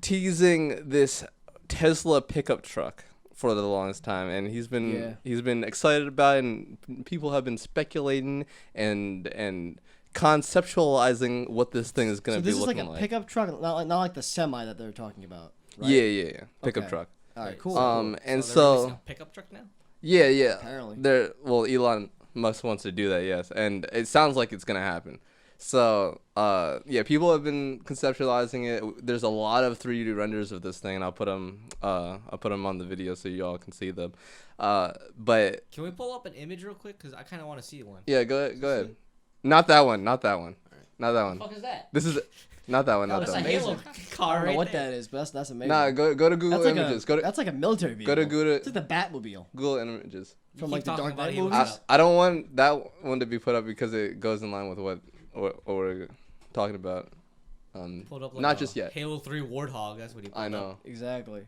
teasing this Tesla pickup truck for the longest time, and he's been excited about it, and people have been speculating and conceptualizing what this thing is So gonna be this is like looking a like. pickup truck, not like the semi that they're talking about. Right? Yeah, pickup Okay. truck. All right, Wait, cool. And they're so releasing a pickup truck now? yeah. Apparently. Elon Musk wants to do that, yes, and it sounds like it's gonna happen. So people have been conceptualizing it. There's a lot of 3D renders of this thing, and I'll put them on the video so you all can see them. But Can we pull up an image real quick? Because I kind of want to see one. yeah, go ahead. Not that one. Not that one. Not that What the one. fuck is that? This is not that one. Not That's that That's a one. amazing. Halo I car don't know right what there. that is, but that's amazing. Nah, go to Google that's like Images. that's like a military vehicle. Go to Google It's like the Batmobile Google Images. You from keep like the talking Dark about Knight Halo movies. stuff. I don't want that one to be put up because it goes in line with what we're talking about. Pulled up like Not a just yet. Halo 3 Warthog. That's what he pulled I know. Exactly.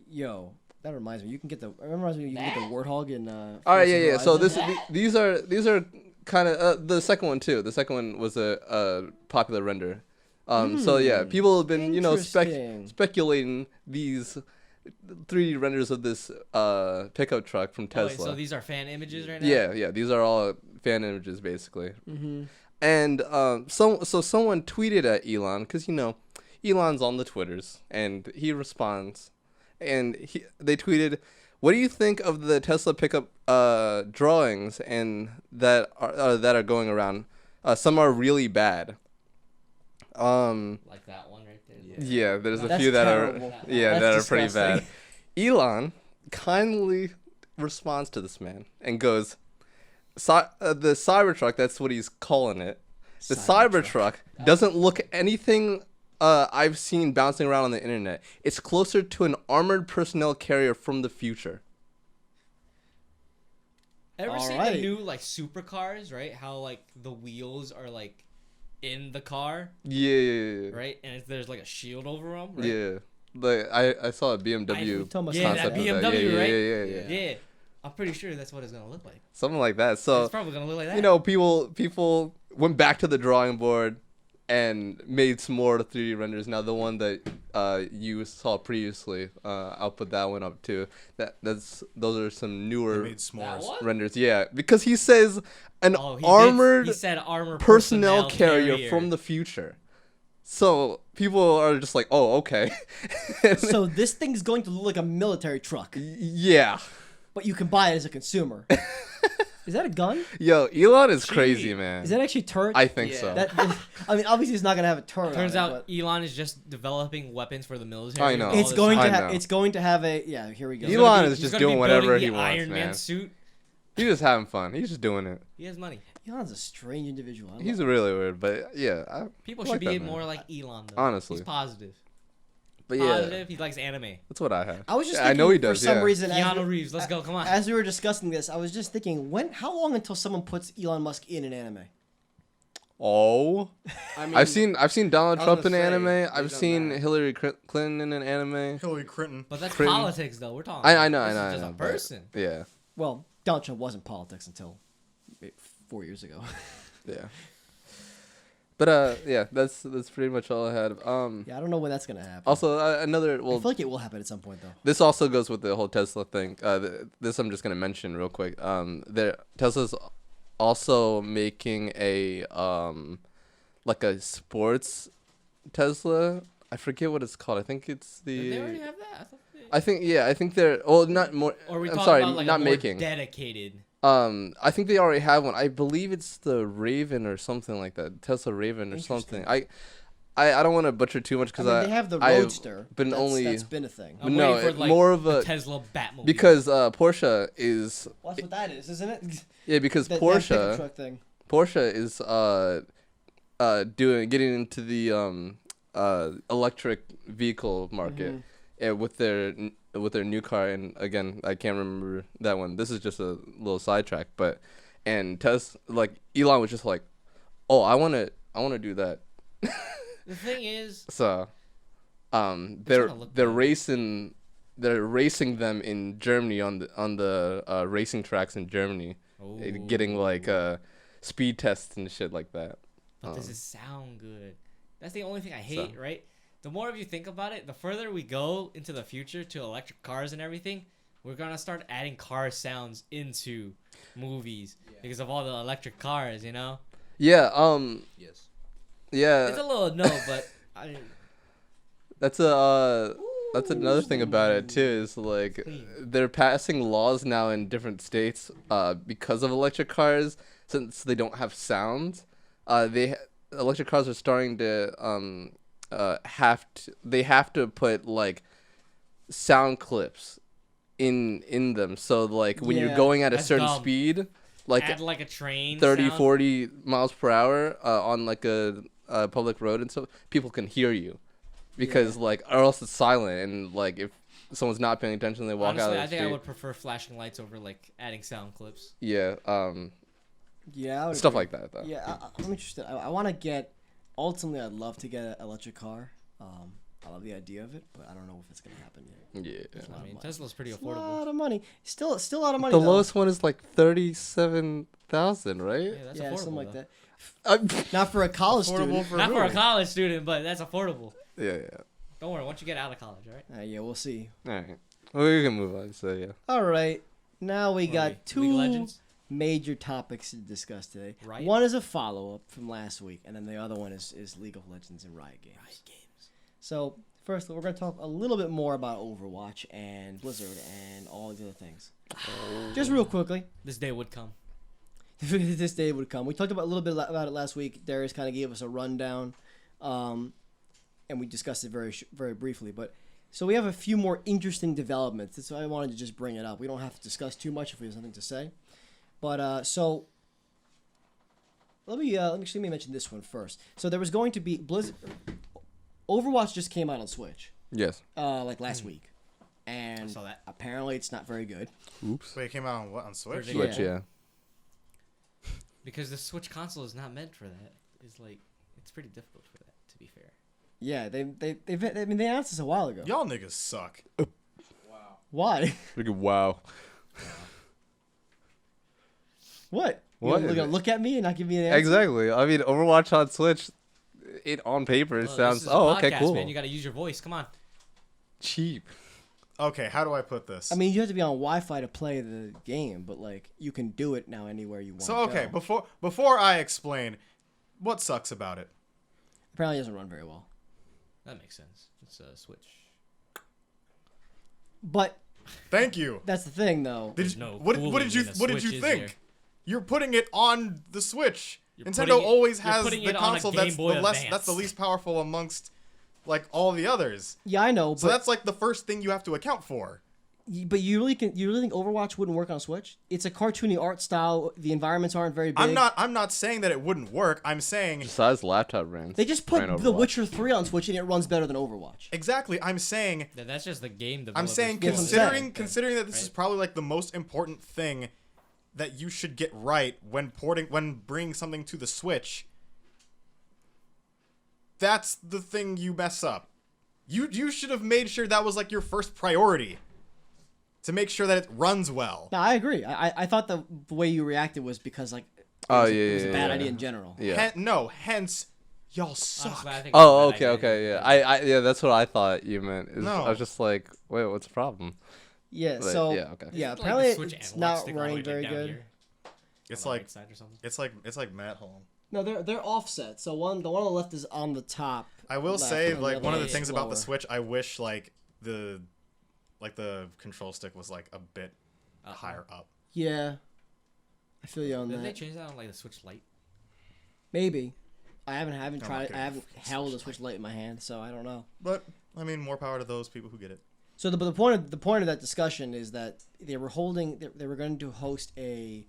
Yo, that reminds me. You can get the. It reminds me. You can get the Warthog in. All right, yeah. So Horizon. these are kind of the second one too. The second one was a popular render. So yeah, people have been Interesting. speculating these 3D renders of this pickup truck from Oh, wait, Tesla. so these are fan images right now? Yeah. These are all fan images basically. Mm-hmm. And someone tweeted at Elon because Elon's on the Twitters and he responds, and they tweeted, "What do you think of the Tesla pickup drawings and that are going around? Some are really bad." Like that one right there. Yeah, there's a That's few that terrible. are That's that are pretty bad. disgusting. Elon kindly responds to this man and goes, "The Cybertruck, that's what he's calling it. The Cybertruck doesn't look anything I've seen bouncing around on the internet. It's closer to an armored personnel carrier from the future." Ever seen Alright. the new like supercars, right? How like the wheels are like in the car, Yeah. right? And there's like a shield over them, right? Yeah. Like I saw a BMW Talking about Yeah, that concept of that. BMW, Yeah, right? yeah. Yeah. I'm pretty sure that's what it's gonna look like. Something like that. So It's probably gonna look like that. people went back to the drawing board and made some more 3D renders. Now the one that you saw previously, I'll put that one up too. Those are some They newer made s'mores. one? renders. Yeah, because he says an Oh, armored he said armored personnel carrier from the future. So people are just like, oh, okay. So this thing's going to look like a military truck, Yeah. but you can buy it as a consumer. Is that a gun? Yo, Elon is crazy, man. Is that actually turret? I think Yeah. so. I mean, obviously, it's not gonna have a turret. Turns on it, out Elon is just developing weapons for the military. I know. but all it's this going time. to I have. know. It's going to have a. Yeah, here we go. He's Elon gonna be- is he's just gonna be doing whatever building he the wants, Iron man. Man suit. He's just having fun. He's just doing it. He has money. Elon's a strange individual. I He's love really weird, but yeah. People I should like be that, man. more like Elon, though. Honestly. He's positive. But yeah, Positive. He likes anime. that's what I have. I was just. I Thinking, know he does. For some yeah. reason, Keanu Reeves, let's go. Come on. as we were discussing this, I was just thinking, how long until someone puts Elon Musk in an anime? Oh, I mean, I've seen Donald I was Trump in gonna an say, anime. they've I've done seen that. Hillary Clinton in an anime. Hillary Clinton. But that's Cringe. politics, though. We're talking. I know, This is I just know. a but- person. Yeah, Well, Donald Trump wasn't politics until 4 years ago. yeah. But yeah, that's pretty much all I had. Yeah, I don't know when that's gonna happen. Also another I well, feel like it will happen at some point, though. this also goes with the whole Tesla thing. This I'm just gonna mention real quick. Tesla's also making a like a sports Tesla. I forget what it's called. I think it's Did they already the. have that? I thought they... I think they're. Well, not more. Or we I'm talking sorry, about like not a more making. dedicated. I think they already have one. I believe it's the Raven or something like that. Tesla Raven or something. I don't want to butcher too much because they have the I've Roadster. been that's been a thing. But I'm no, waiting for, like, more of the a Tesla Batmobile. because Porsche is Well, that's what that is, isn't it? yeah because That pickup Porsche truck thing. is getting into the electric vehicle market with their new car, and again I can't remember that one. This is just a little sidetrack, but and like Elon was just like, oh, I want to do that. the thing is, So gonna they're look they're bad. racing them in Germany on the racing tracks in Germany, getting like speed tests and shit like that. but does Um, it sound good? That's the only thing I hate, right? The more of you think about it, the further we go into the future to electric cars and everything, we're gonna start adding car sounds into movies because of all the electric cars, you know? Yeah. Yes. Yeah. It's a little no, but That's another thing about it too. Is like Clean. they're passing laws now in different states because of electric cars, since they don't have sound. Electric cars are starting to they have to put like sound clips in them. So like when you're Yeah. going at a That's certain dumb. speed, like add like a train 30, sound. 40 miles per hour on like a public road and stuff, people can hear you because like or else it's silent and like if someone's not paying attention, they walk Honestly, out of the I think street. I would prefer flashing lights over like adding sound clips. Yeah, Yeah, I would stuff agree. like that though. Yeah, I'm interested. I want to get. Ultimately, I'd love to get an electric car. I love the idea of it, but I don't know if it's gonna happen yet. Yeah. It's a lot I of mean, money. Tesla's pretty It's a affordable. lot of money. Still a lot of money. The though. lowest one is like 37,000, right? Yeah, that's Yeah, affordable. something like though. that. Not for a college Affordable student. for Not who? for a college student, but that's affordable. Yeah. Don't worry, once you get out of college, all right? Yeah, we'll see. All right. Well, we can move on. So yeah. All right. Now we What are got we, League of two Legends? major topics to discuss today. Riot? One is a follow-up from last week, and then the other one is League of Legends and Riot Games. So first, we're going to talk a little bit more about Overwatch and Blizzard and all these other things. Just real quickly. This day would come. This day would come. We talked about a little bit about it last week. Darius kind of gave us a rundown, and we discussed it very briefly. But so we have a few more interesting developments. That's why I wanted to just bring it up. We don't have to discuss too much if we have something to say. But so let me mention this one first. So there was going to be Overwatch just came out on Switch, Yes. like last week, and I saw that. apparently it's not very good. Oops. Wait, it came out on what? On Switch? Yeah. Switch. Yeah. Because the Switch console is not meant for that. It's like it's pretty difficult for that, to be fair. Yeah, they announced this a while ago. Y'all niggas suck. Why? Look at wow. What? What You're is gonna it? look at me and not give me an answer? Exactly. I mean, Overwatch on Switch, it on paper Well, sounds this is a okay, podcast, cool, Man, you got to use your voice. Come on. cheap. Okay, how do I put this? I mean, you have to be on Wi-Fi to play the game, but like you can do it now anywhere you want. so okay, before I explain, what sucks about it? Apparently, it doesn't run very well. That makes sense. It's a Switch. But Thank you. that's the thing, though. Did There's you, no what did cooling you in a what did you Switch, is think? there? You're putting it on the Switch. You're Nintendo putting it- always you're has putting the it on a console Game that's Boy the less Advance. that's the least powerful amongst like all the others. Yeah, I know, So but that's like the first thing you have to account for. you really think Overwatch wouldn't work on Switch? It's a cartoony art style. The environments aren't very big. I'm not saying that it wouldn't work. I'm saying Besides laptop brands. They just put ran The Overwatch. Witcher 3 on Switch and it runs better than Overwatch. exactly. I'm saying That's just the game developers. I'm saying Yes, I'm saying. considering that this is Right. probably like the most important thing that you should get right when bringing something to the Switch. That's the thing you mess up. You should have made sure that was like your first priority. To make sure that it runs well. No, I agree. I thought the way you reacted was because like it Oh, was, yeah, it was yeah, a bad yeah. idea in general. Yeah. Hence, y'all suck. Honestly, I think Oh, it's a okay, bad idea. okay, yeah. I yeah, that's what I thought you meant. No. I was just like, wait, what's the problem? Yeah, But, so yeah, okay. yeah, Like the apparently Switch it's analog not stick all the way, running like, very down good. here It's on the like right side or something. it's like Matt Home. No, they're offset. So the one on the left is on the top. I will left, say and the like other one of the is things about the lower. Switch, I wish like the control stick was like a bit higher up. Yeah, I feel you on Did they that. change that on like the Switch Lite? Maybe. I haven't I'm not tried. getting I haven't a held a Switch Switch Lite in my hand, so I don't know. But I mean, more power to those people who get it. So the point of that discussion is that they were going to host a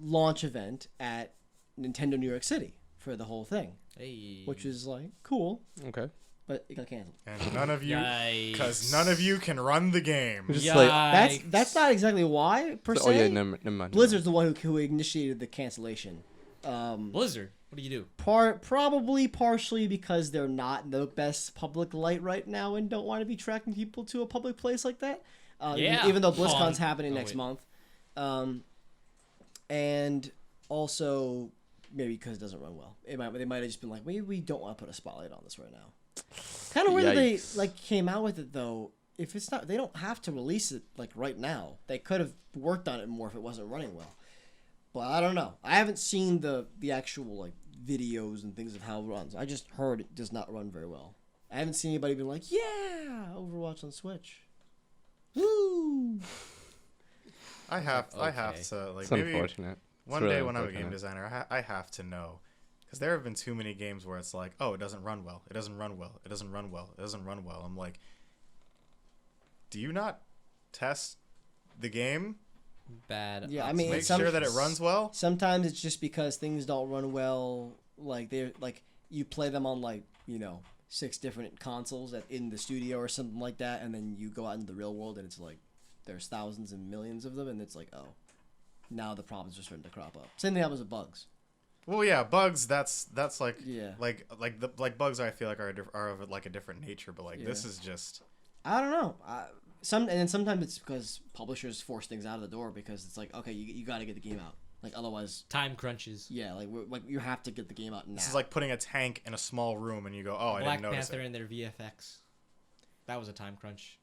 launch event at Nintendo New York City for the whole thing, Hey. which is like cool, Okay. but it got canceled. And none of you, Yikes. because none of you can run the game. Just like, That's not exactly why per se. oh yeah, never mind. Blizzard's the one who initiated the cancellation. Blizzard. What do you do? Probably partially because they're not the best public light right now and don't want to be tracking people to a public place like that. Yeah. Even though BlizzCon's Oh, happening oh, next wait. month. And also maybe because it doesn't run well. They might have just been like, maybe we don't want to put a spotlight on this right now. Kind of weird that they Yikes. like came out with it though. If it's not, they don't have to release it like right now. They could have worked on it more if it wasn't running well. But I don't know. I haven't seen the actual like videos and things of how it runs. I just heard it does not run very well. I haven't seen anybody be like, yeah, Overwatch on Switch. Woo! I have Okay. to like It's maybe unfortunate. one really day when I'm a game unfortunate. designer, I have to know. Because there have been too many games where it's like, oh, it doesn't run well. It doesn't run well. It doesn't run well. It doesn't run well. I'm like, do you not test the game bad. Yeah, I mean, Make it's sure that it runs well. Sometimes it's just because things don't run well. Like they're like you play them on like 6 different consoles in the studio or something like that, and then you go out into the real world and it's like there's thousands and millions of them, and it's like, oh, now the problems are starting to crop up. Same thing happens with bugs. Well, yeah, bugs. That's like Yeah. like bugs. I feel like are of like a different nature, but like this Yeah. is just. I don't know. And then sometimes it's because publishers force things out of the door because it's like, okay, you got to get the game out. Like otherwise, Time crunches. yeah, like you have to get the game out now. This is like putting a tank in a small room, and you go, "Oh, I Black didn't notice Panther it." and their VFX. That was a time crunch.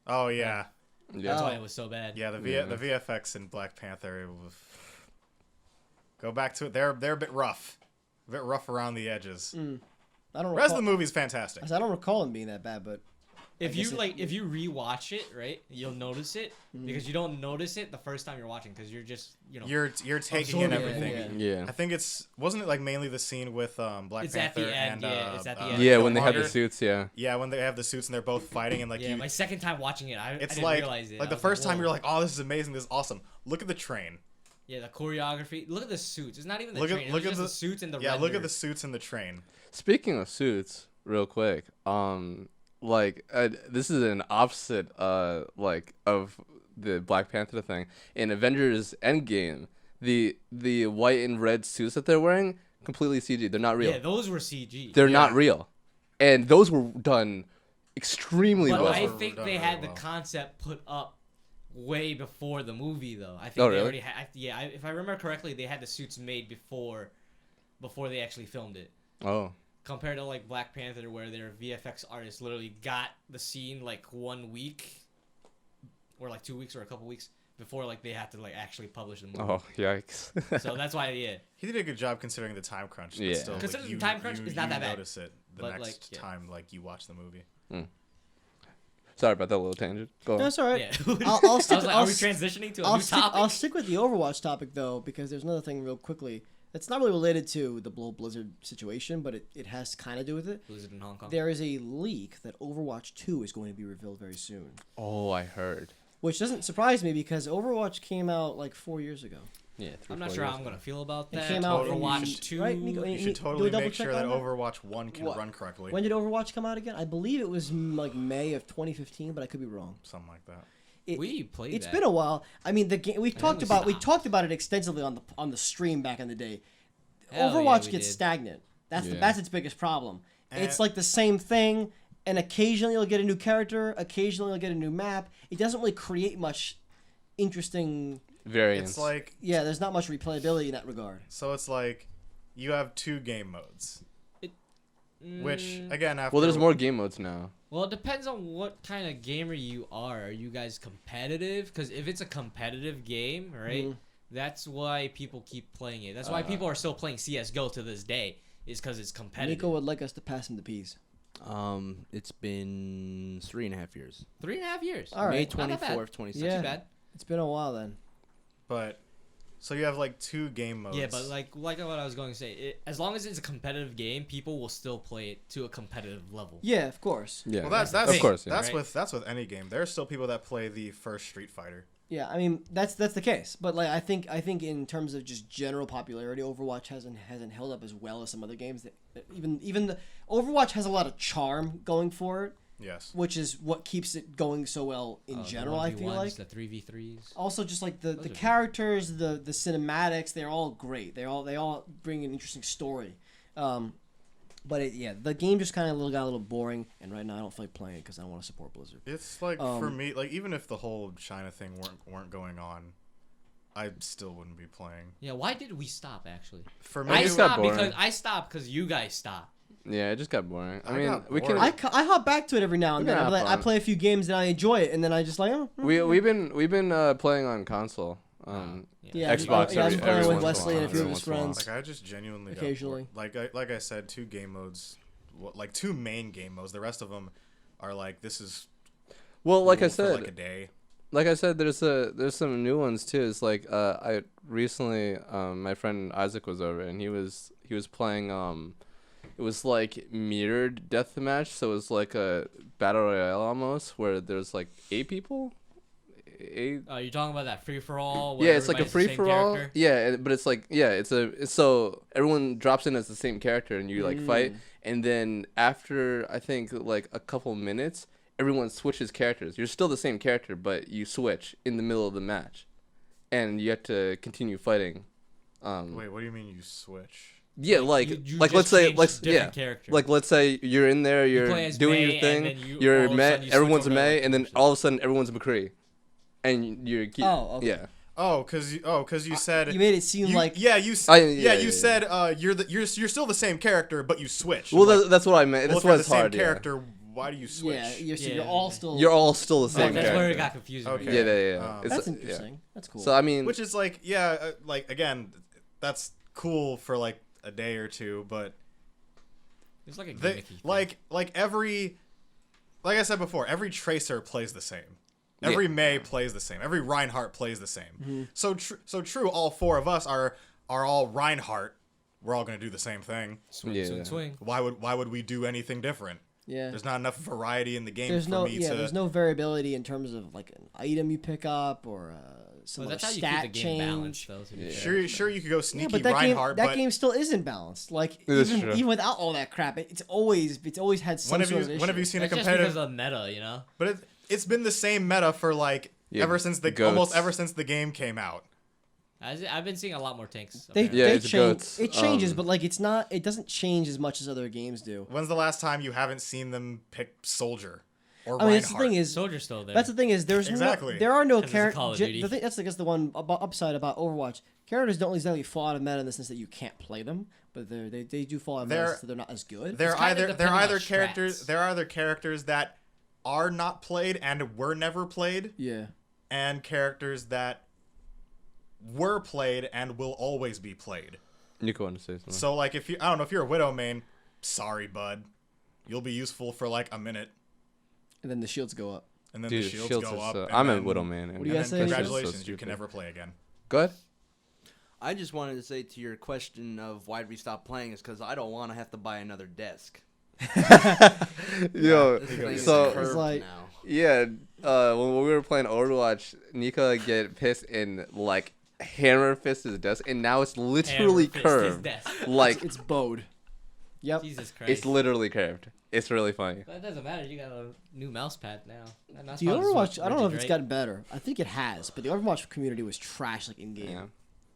Oh yeah, Yeah. That's Oh. why it was so bad. yeah. The Yeah. VFX in Black Panther. It was... Go back to it. They're a bit rough around the edges. I don't The rest recall, of the movie's fantastic. I don't recall them being that bad, but If I you guess if you rewatch it, right, you'll notice it because you don't notice it the first time you're watching because you're just You're taking in absorbing everything. yeah. Yeah. I think wasn't it like mainly the scene with Black It's at Panther the end, and yeah, it's at the end. Yeah, when they had the Killmonger? suits, yeah. Yeah, when they have the suits and they're both fighting and like yeah. My second time watching it, I it's didn't like realize it. like I the was first time whoa. you're like, oh, this is amazing, this is awesome. Look at the train. Yeah, the choreography. Look at the suits. It's not even the Look at- train. look It's at just the- the suits and the Yeah, look render. at the suits in the train. Speaking of suits, real quick, this is an opposite, like of the Black Panther thing. In Avengers Endgame, the white and red suits that they're wearing completely CG. They're not real. Yeah, those were CG. They're Yeah. not real, and those were done extremely But well. I Those were think done they really had the well. concept put up way before the movie, though. I think Oh, they really? already had. Yeah, if I remember correctly, they had the suits made before they actually filmed it. Oh, Compared to like Black Panther, where their VFX artists literally got the scene like 1 week, or like 2 weeks, or a couple weeks before like they had to like actually publish the movie. oh, yikes! So that's why, yeah. He did a good job considering the time crunch. But Yeah. still, like, Considering the you- time crunch you- is not you that bad. notice it the But, next like, yeah. time like you watch the movie. Sorry about that little tangent. Go on. that's all right. Yeah. I'll stick. I was like, I'll are we s- transitioning to a I'll new stick, topic? I'll stick with the Overwatch topic though, because there's another thing real quickly. It's not really related to the Blizzard situation, but it has kind of to do with it. Blizzard in Hong Kong. There is a leak that Overwatch 2 is going to be revealed very soon, Oh, I heard. which doesn't surprise me because Overwatch came out like 4 years ago. Yeah, I'm not sure how I'm gonna feel about It that. came out in- Overwatch 2. right, Nico? You You should do a totally double make check sure that on that? Overwatch 1 can What? run correctly. When did Overwatch come out again? I believe it was like May of 2015, but I could be wrong. Something like that. We played It's that. been a while. I mean, the game we then talked we about stopped. it extensively on the stream back in the day. Hell yeah, Overwatch we gets did. stagnant. That's Yeah. that's its biggest problem. It's And- like the same thing, and occasionally you'll get a new character, occasionally you'll get a new map. It doesn't really create much interesting. Variants. It's like Yeah, there's not much replayability in that regard. so. It's like you have 2 game modes, which Mm, again after well, there's more game modes now. Well, it depends on what kind of gamer you are. Are you guys competitive? Because if it's a competitive game, right, Mhm. that's why people keep playing it. That's why people are still playing CS:GO to this day. Is because it's competitive. Nico would like us to pass him the peas. It's been 3.5 years. 3.5 years. All May right. Not that bad. 24th, 26th. Yeah. Too bad. It's been a while then. but so you have like 2 game modes. Yeah, but like what I was going to say, as long as it's a competitive game, people will still play it to a competitive level. Yeah, of course. Yeah, well, that's of course. Yeah. that's Right. with any game. There are still people that play the first Street Fighter. Yeah, I mean that's the case. But like I think in terms of just general popularity, Overwatch hasn't held up as well as some other games. That even the Overwatch has a lot of charm going for it, Yes. which is what keeps it going so well in general. I feel like the 3v3s. also just like the Those are good. characters, the cinematics, they're all great. They all bring an interesting story. But the game just kind of got a little boring, and right now I don't feel like playing it because I don't want to support Blizzard. It's like for Um, me, like even if the whole China thing weren't going on, I still wouldn't be playing. Yeah, why did we stop actually? For me, I just got stopped boring. because you guys stopped. Yeah, it just got boring. I I mean, got we can. bored. I hop back to it every now and We then. can I'm like, have I fun. play a few games and I enjoy it, and then I just like, oh, we've been playing on console. yeah, Xbox I was every playing with once in a Wesley and a while, few of every his once in a while. friends. like I just genuinely got Occasionally. bored. Like I said, 2 game modes, like 2 main game modes. The rest of them are like this is Well, like I cool for, said, like a day. there's some new ones too. It's like I recently my friend Isaac was over and he was playing it was like mirrored deathmatch, so it was like a battle royale almost where there's like 8 people 8. You're talking about that free for all. Yeah, it's like a free for all. Yeah, but it's like it's so everyone drops in as the same character and you like fight, and then after I think like a couple minutes, everyone switches characters. You're still the same character, but you switch in the middle of the match, and you have to continue fighting. Wait, what do you mean you switch? Yeah, like let's say let's say you're in there, you're doing Mei, your thing, you're Mei, everyone's a Mei, and then all of a sudden everyone's a McCree, and you're okay. yeah. Oh, cause you said you made it seem like you said you're still the same character, but you switch. Well, that's what I meant. That's why it's hard. Character, why do you switch? Yeah, you're all still. You're all still the same. That's character. where it got confusing. Okay. Yeah. That's interesting. That's cool. So I mean, which is like like again, that's cool for like a day or two, but it's like a gimmicky thing. like I said before, every Tracer plays the same. Every Mei plays the same. Every Reinhardt plays the same. So true. All 4 of us are all Reinhardt. We're all gonna do the same thing. Swing. Why would we do anything different? Yeah. There's not enough variety in the game There's there's no variability in terms of like an item you pick up or some that's how you stat keep the game change. balanced, though, Sure, you could go sneaky but that Reinhardt, game, but game still isn't balanced. Like That's true. even without all that crap, it's always had some sort of issue. when have you seen a That's just competitive? because of meta, you know. But it's been the same meta for like almost ever since the game came out. I've been seeing a lot more tanks. They it's change. goats. It changes, but like it's not. It doesn't change as much as other games do. When's the last time you haven't seen them pick Soldier or I mean, Reinhardt? that's the thing is, Soldier's still there. that's the thing is, there are no 'Cause it's Call of characters. Duty. The thing that's the one upside about Overwatch. Characters don't exactly fall out of meta in the sense that you can't play them, but they do fall out of meta, so they're not as good. They're kinda dependent on characters. strats. There are either characters that are not played and were never played, Yeah. and characters that were played and will always be played. Nico wanted to say something. So like if you're a Widow main, sorry bud, you'll be useful for like a minute, And then the shields go up. and then Dude, the shields shields go are up. so- and I'm a then- Widow man. What do you and guys then say? congratulations, So you can stupid. never play again. Go ahead. I just wanted to say to your question of why'd we stop playing is because I don't want to have to buy another desk. Yo, This thing is so curved like- now. yeah, when we were playing Overwatch, Nico get pissed and like hammer fist his desk, and now it's literally Hammer fist his curved. desk. Like It's bowed. Yep. Jesus Christ. it's literally curved. It's really funny. That doesn't matter. You got a new mouse pad now. And that's The probably Overwatch, I don't know if it's great. gotten better. I think it has, but the Overwatch community was trash like in game. Yeah.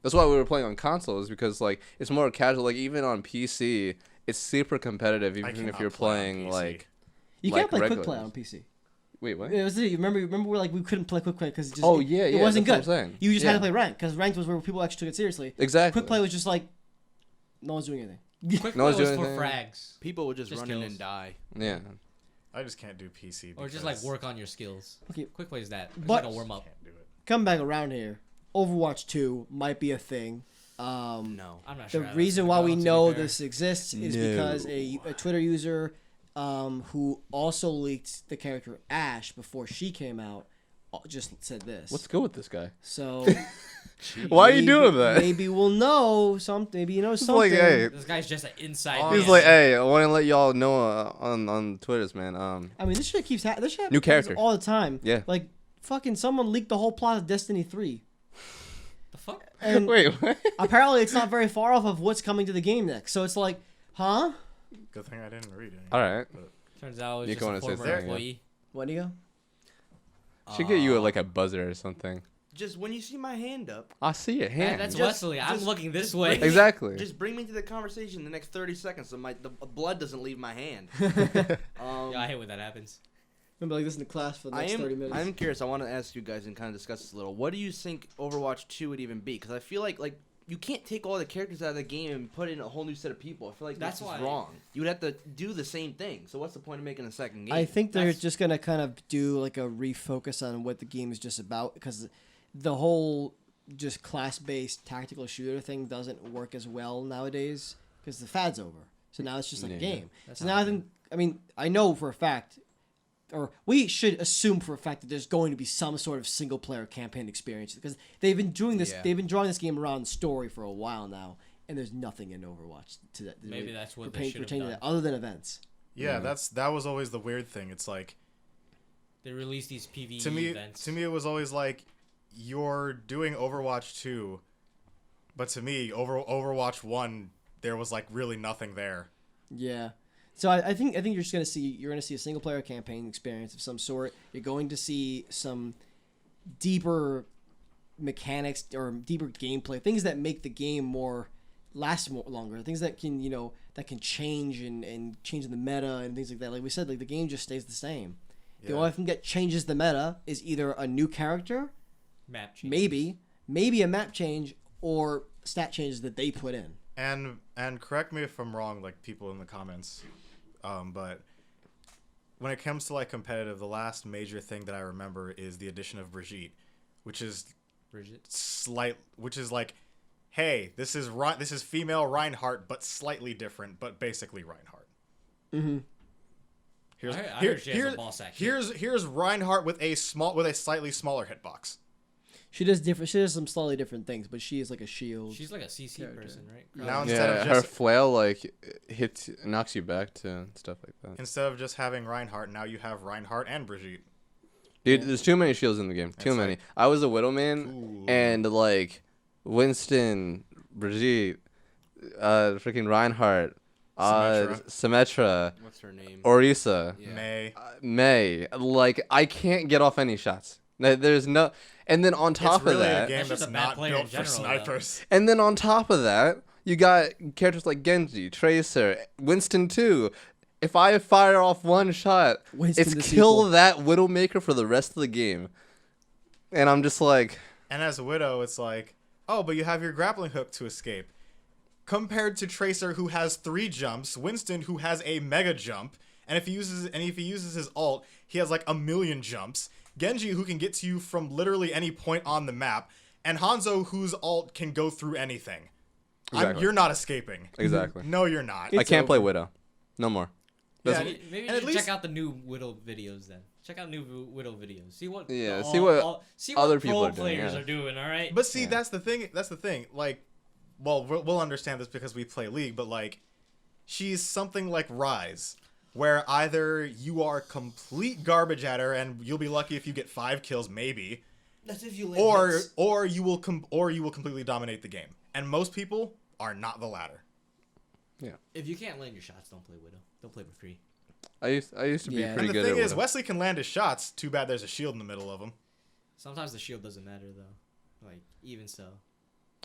That's why we were playing on consoles because like it's more casual. Like even on PC, it's super competitive. Even if cannot you're play on playing PC. like You like can't play quick regulars. play on PC. wait what? It was remember we're like we couldn't play quick play because Oh, yeah, it yeah, wasn't that's good. what I'm saying. You just had Yeah. to play ranked because ranked was where people actually took it seriously. Exactly. Quick play was just like no one's doing anything. Quick No play one's was doing for anything. frags. People would just run in kills. and die. Yeah. I just can't do PC. Or just like work on your skills. Okay. Quick play is that. It's But- like a warm up. Can't do it. Come back around here. Overwatch 2 might be a thing. No. I'm not The sure. how reason that's why gonna we go, to be know fair. this exists is No. because a Twitter user who also leaked the character Ash before she came out just said this. Let's go with this guy. So Why are you doing that? Maybe we'll know something. Maybe you know It's something. like, hey, This guy's just an inside. he's man. like, hey, I want to let y'all know on Twitters, man. I mean, this shit keeps happening. This shit New happens character. all the time. Yeah. Like fucking someone leaked the whole plot of Destiny 3. The fuck? And Wait, what? apparently it's not very far off of what's coming to the game next. So it's like, huh? Good thing I didn't read any. All right. Turns out You it's going just to a say former something, yeah. employee. When do you go? Should get you like a buzzer or something. Just when you see my hand up, I see it. Hand. That's Just- Wesley. I'm just- looking this just way. bring me- Exactly. just bring me to the conversation in the next 30 seconds so the blood doesn't leave my hand. Yeah, I hate when that happens. Remember like this in the class for the next 30 minutes. I'm curious. I want to ask you guys and kind of discuss this a little. What do you think Overwatch 2 would even be? Because I feel like you can't take all the characters out of the game and put in a whole new set of people. I feel like That's that's why- wrong. You would have to do the same thing. So what's the point of making a second game? I think they're That's- just gonna kind of do like a refocus on what the game is just about because the whole just class-based tactical shooter thing doesn't work as well nowadays because the fad's over. So now it's just like a Yeah. game. That's So not now I know for a fact, or we should assume for a fact that there's going to be some sort of single-player campaign experience because they've been doing this. Yeah. They've been drawing this game around story for a while now, and there's nothing in Overwatch to that. Maybe that's what they pertain- should have pertaining to done. that, other than events. Yeah, that was always the weird thing. It's like they release these PvE events. To me, it was always like you're doing Overwatch 2, but to me, Overwatch 1, there was like really nothing there. Yeah. So I think you're just gonna see a single player campaign experience of some sort. You're going to see some deeper mechanics or deeper gameplay, things that make the game last longer, things that can change and change the meta and things like that. Like we said, like the game just stays the same. Yeah. The only thing that changes the meta is either a new character, Map change. maybe a map change or stat changes that they put in. And correct me if I'm wrong, like people in the comments, but when it comes to like competitive, the last major thing that I remember is the addition of Brigitte, which is like, hey, this is female Reinhardt, but slightly different, but basically Reinhardt. Mm-hmm. I heard she has a ball sack. Here's Reinhardt with a slightly smaller hitbox. She does some slightly different things, but she is like a shield. She's like a CC character. person, right? Now instead of her just flail like knocks you back too and stuff like that. instead of just having Reinhardt, now you have Reinhardt and Brigitte. Dude, there's too many shields in the game. Too That's many. like- I was a Widow man, Ooh. and like Winston, Brigitte, freaking Reinhardt, Symmetra, What's her name? Orisa, Yeah. May. May. Like I can't get off any shots. There's no. And then on top It's really of a that, game That's just that's a bad not player built in for general, snipers. and then on top of that, you got characters like Genji, Tracer, Winston too. If I fire off one shot, Winston it's the kill sequel. that Widowmaker for the rest of the game. And I'm just like, And as a Widow, it's like, oh, but you have your grappling hook to escape. Compared to Tracer, who has 3 jumps, Winston, who has a mega jump, and if he uses his ult, he has like 1,000,000 jumps. Genji, who can get to you from literally any point on the map, and Hanzo, whose ult can go through anything. Exactly. You're not escaping. exactly. No, you're not. I can't play Widow. No more. Yeah, That's- Maybe you and at should least- check out the new Widow videos then. Check out new Widow videos. See what see what other pro people are doing, players yeah. are doing. All right. But see, Yeah. that's the thing. Like, well, we'll understand this because we play League, but like, she's something like Rise, where either you are complete garbage at her and you'll be lucky if you get 5 kills, maybe, That's if you or you will completely dominate the game. And most people are not the latter. if you can't land your shots, don't play Widow. Don't play McCree. I used to be Yeah. pretty And the good thing at is, Widow. Wesley can land his shots. Too bad there's a shield in the middle of him. Sometimes the shield doesn't matter though. Like even so.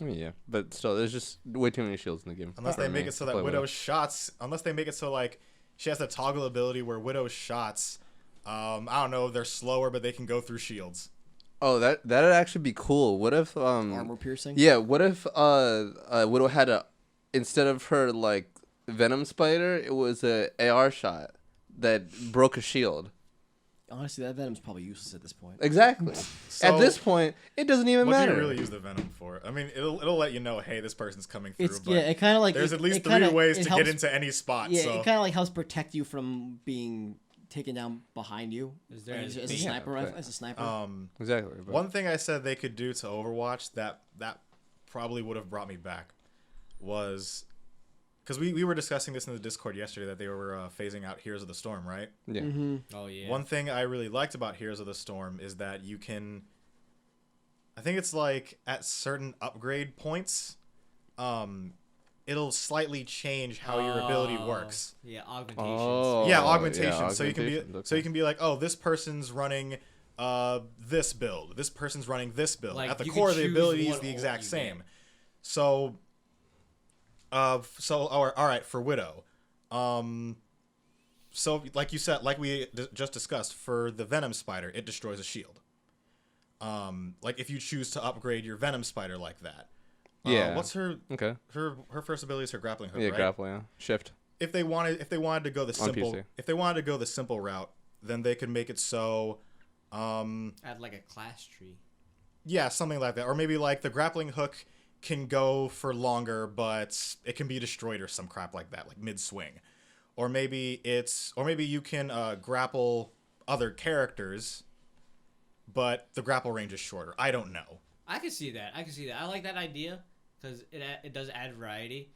I mean, yeah, but still, there's just way too many shields in the game. Unless for they me make it so to that play Widow. Widow's shots, unless they make it so like she has a toggle ability where Widow's shots, I don't know, they're slower, but they can go through shields. Oh, that'd actually be cool. What if Armor piercing. Yeah, what if Widow had instead of her like Venom Spider, it was a AR shot that broke a shield. Honestly, that Venom's probably useless at this point. Exactly. So, At this point, it doesn't even what matter. do you really use the Venom for? I mean, it'll let you know, hey, this person's coming through. It's but it kind of like there's it- at least it 3 kinda- ways it to helps- get into any spot. Yeah, so it kind of like helps protect you from being taken down behind you. Is there as a a- sniper? Yeah, As a sniper. Exactly. But one thing I said they could do to Overwatch that probably would have brought me back was because we were discussing this in the Discord yesterday that they were phasing out Heroes of the Storm, right? yeah. Mm-hmm. Oh yeah. One thing I really liked about Heroes of the Storm is that you can, I think it's like at certain upgrade points, it'll slightly change how your ability Oh, works. Yeah, augmentations. Oh, Yeah, augmentation. So you can be augmentations, so you okay. can be like, oh, this person's running this build. This person's running this build. Like, At the you core can of the choose ability is what the ult exact you same. get. So all right for Widow. So like you said, like we just discussed, for the Venom Spider, it destroys a shield. Like if you choose to upgrade your Venom Spider like that. Yeah. What's her Okay. first ability is her grappling hook, Yeah, right? grapple. Yeah. Shift. If they wanted to go the On simple PC. if they wanted to go the simple route, then they could make it so Add like a class tree. yeah, something like that. Or maybe like the grappling hook can go for longer, but it can be destroyed or some crap like that, like mid swing. Or maybe you can grapple other characters, but the grapple range is shorter. I don't know. I can see that. I like that idea because it does add variety.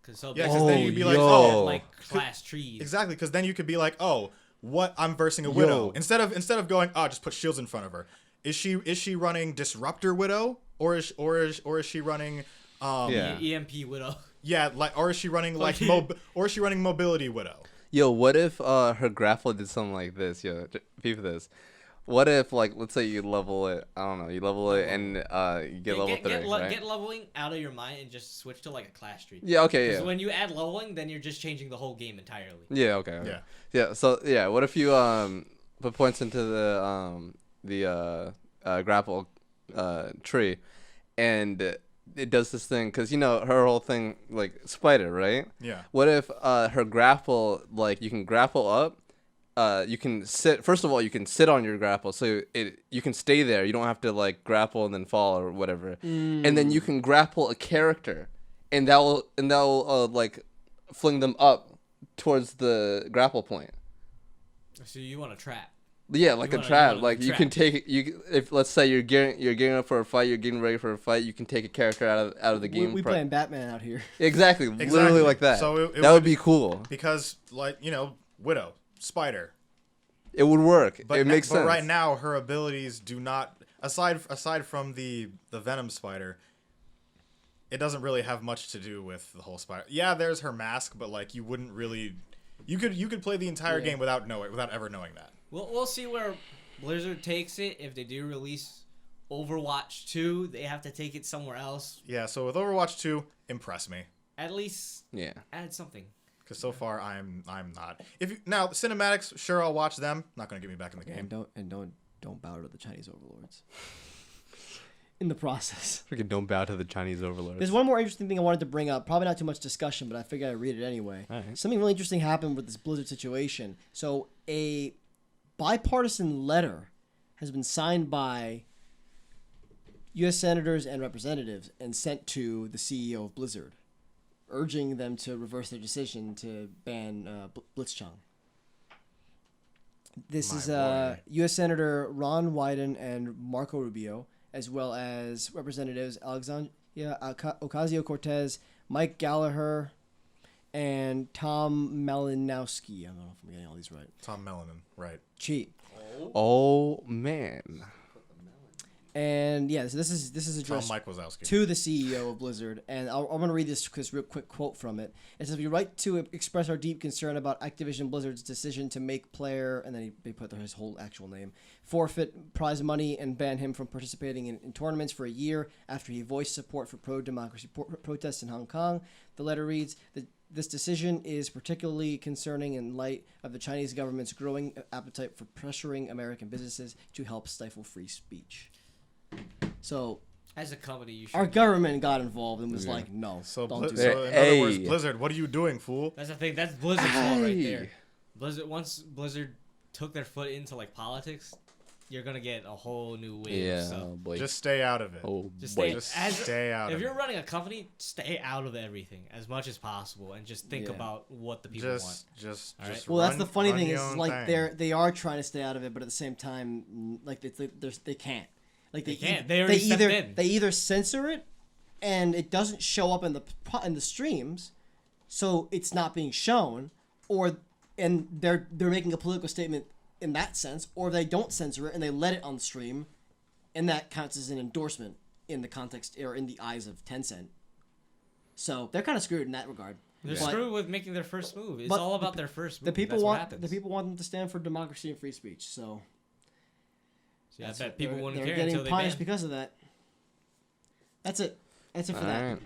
Cause so Yeah, basically because then you'd be like, yo. oh, like class trees. exactly, because then you could be like, oh, what I'm versing a Widow. Instead of going, just put shields in front of her. Is she running Disruptor Widow or is she running EMP Widow? Yeah, or is she running Mobility Widow? Yo, what if her grapple did something like this? Yo, peep this. What if, like, let's say you level it, I don't know, you level it and you get level 3, right? Get leveling out of your mind and just switch to, like, a class tree. Yeah, okay, yeah. Because when you add leveling, then you're just changing the whole game entirely. Yeah, okay. Yeah, so, yeah, what if you put points into the grapple tree, and it does this thing, because, you know, her whole thing, like, spider, right? Yeah. What if her grapple, like, you can grapple up, you can sit. First of all, you can sit on your grapple, so you can stay there. You don't have to like grapple and then fall or whatever. And then you can grapple a character, and that will like fling them up towards the grapple point. So you want to trap? Yeah, like a trap. Like you can take if let's say you're gearing up for a fight, you're getting ready for a fight. You can take a character out of the game. We playing Batman out here. Exactly, literally like that. So that would be cool because like Widow. Spider. It would work. But it makes sense. But right now, her abilities do not. Aside from the Venom Spider, it doesn't really have much to do with the whole Spider. Yeah, there's her mask, but like you wouldn't really. You could play the entire game without ever knowing that. We'll see where Blizzard takes it. If they do release Overwatch 2, they have to take it somewhere else. Yeah. So with Overwatch 2, impress me. At least add something. Because so far I'm not. Now cinematics, sure I'll watch them. Not gonna get me back in the game. And don't bow to the Chinese overlords. In the process. Freaking don't bow to the Chinese overlords. There's one more interesting thing I wanted to bring up. Probably not too much discussion, but I figured I'd read it anyway. All right. Something really interesting happened with this Blizzard situation. So a bipartisan letter has been signed by U.S. senators and representatives and sent to the CEO of Blizzard, urging them to reverse their decision to ban Blitzchung. This is U.S. Senator Ron Wyden and Marco Rubio, as well as Representatives Alexandria Ocasio-Cortez, Mike Gallagher, and Tom Malinowski. I don't know if I'm getting all these right. Tom Melanin, right. Cheat. Oh, man. And yeah, so this is addressed Mike Wazowski. to the CEO of Blizzard, and I'm going to read this real quick quote from it. It says, "We write to express our deep concern about Activision Blizzard's decision to make player," and then they put his whole actual name, "forfeit prize money and ban him from participating in tournaments for a year after he voiced support for pro-democracy protests in Hong Kong." The letter reads, "This decision is particularly concerning in light of the Chinese government's growing appetite for pressuring American businesses to help stifle free speech." So, as a company, you should. Our government got involved and was like, "No, don't do that." So in other words, Blizzard, what are you doing, fool? That's the thing. That's Blizzard's fault right there. Once Blizzard took their foot into like politics, you're gonna get a whole new wave. Yeah, so. boy. Just stay out of it. Oh, just boy. stay out of it. If you're running a company, stay out of everything as much as possible and just think about what the people want. Just well, that's the funny thing is like thing. they are trying to stay out of it, but at the same time, like they can't. Like they can't. They already stepped in. They either censor it, and it doesn't show up in the streams, so it's not being shown, and they're making a political statement in that sense, or they don't censor it and they let it on the stream, and that counts as an endorsement in the context or in the eyes of Tencent. So they're kind of screwed in that regard. They're screwed with making their first move. It's all about their first move. The people want them to stand for democracy and free speech. So. I bet people wouldn't care getting until they punished ban. because of that. That's it. That's it for that. Right.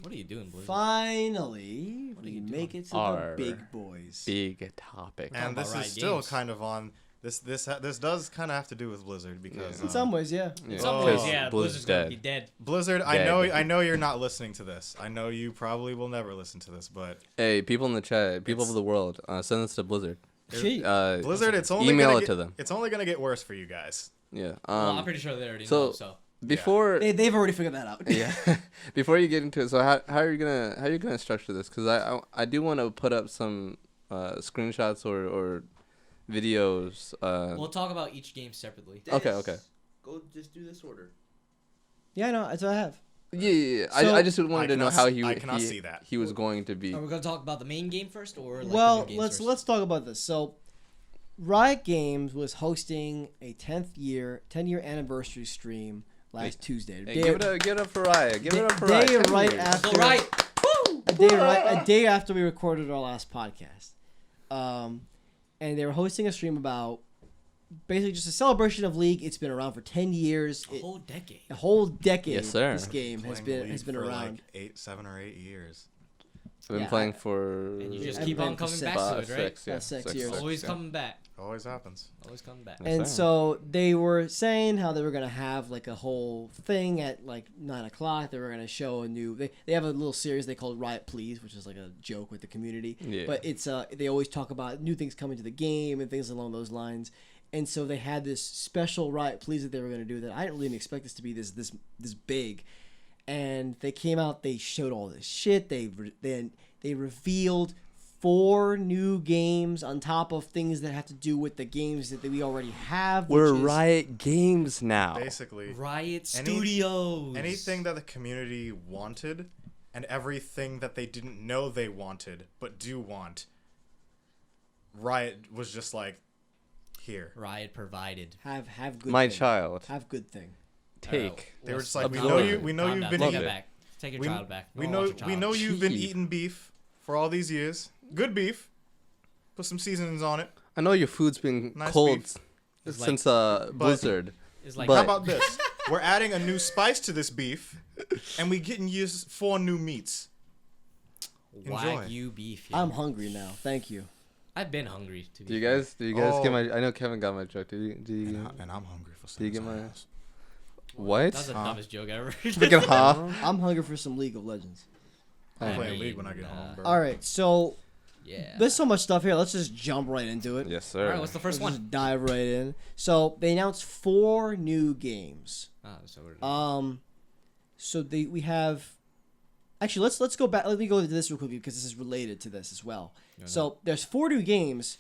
What are you doing, Blizzard? Finally, we make it to the big boys. Big topic. And this is Riot still Games. kind of on this does kind of have to do with Blizzard because In some ways, yeah. In some ways, Because yeah, Blizzard's gonna be dead. Blizzard, Dead. I know you're not listening to this. I know you probably will never listen to this, but Hey, people in the chat, people of the world, send this to Blizzard. Cheat. Blizzard, it's only email gonna it to them. It's only gonna get worse for you guys. Yeah. Well, I'm pretty sure they already so- know. So Before They've already figured that out. yeah, before you get into it, so how are you gonna structure this? Because I do want to put up some screenshots or videos. we'll talk about each game separately. Okay. Go just do this order. Yeah, I know. That's what I have. Yeah. So- I just wanted to know how I cannot see that. he was going to be. Are we gonna talk about the main game first, or like the Well, new games let's first? talk about this. So, Riot Games was hosting a 10 year anniversary stream last Tuesday. Hey, give it up for Riot. Give it up for Riot. Day 10 right years. after. So right. A day after we recorded our last podcast. And they were hosting a stream about basically just a celebration of League. It's been around for 10 years. A whole decade. A whole decade. Yes, sir. This game has Playing the been league for around. like 7 or 8 years. I've been Yeah, playing for. And you just I've keep been on for coming six. back to it, right? 6, yeah. About 6 years. Always yeah. coming back. Always happens. Always coming back. Yes, And sir. so they were saying how they were gonna have like a whole thing at like 9 o'clock. They were gonna show a new. They have a little series they called Riot Please, which is like a joke with the community. Yeah. But it's they always talk about new things coming to the game and things along those lines. And so they had this special Riot Please that they were gonna do that I didn't really expect this to be this big. And they came out. They showed all this shit. They revealed 4 new games on top of things that have to do with the games that we already have. We're which is- Riot Games now. Basically, Riot Any- Studios. anything that the community wanted and everything that they didn't know they wanted but do want, Riot was just like, here. Riot provided. have good. My thing. child. Have good thing. Take. They were just Let's- like, we Absorb know it. you. We know Calm you've down. been Take eating. it back. Take your child back. We Don't know. want your We child. know you've been Gee. eating beef for all these years. Good beef. Put some seasonings on it. I know your food's been Nice cold beef. It's since But- Blizzard. It's like But- How about this? We're adding a new spice to this beef, and we getting used 4 new meats. Enjoy. Wagyu beef. Yeah. I'm hungry now. Thank you. I've been hungry. To be Do you fair. guys? Do you guys Oh. get my? I know Kevin got my joke. Do you? And I'm hungry for some. Do you get my- ass. What? That's the Huh? dumbest joke ever. Freaking huh? I'm hungry for some League of Legends. I'm I playing mean, League when I get home, bro. All right, so Yeah. there's so much stuff here. Let's just jump right into it. Yes, All sir. right. What's the first Let's one? just dive right in. So they announced 4 new games. So we're So we have. Actually, let's go back. Let me go into this real quickly because this is related to this as well. So there's 4 new games,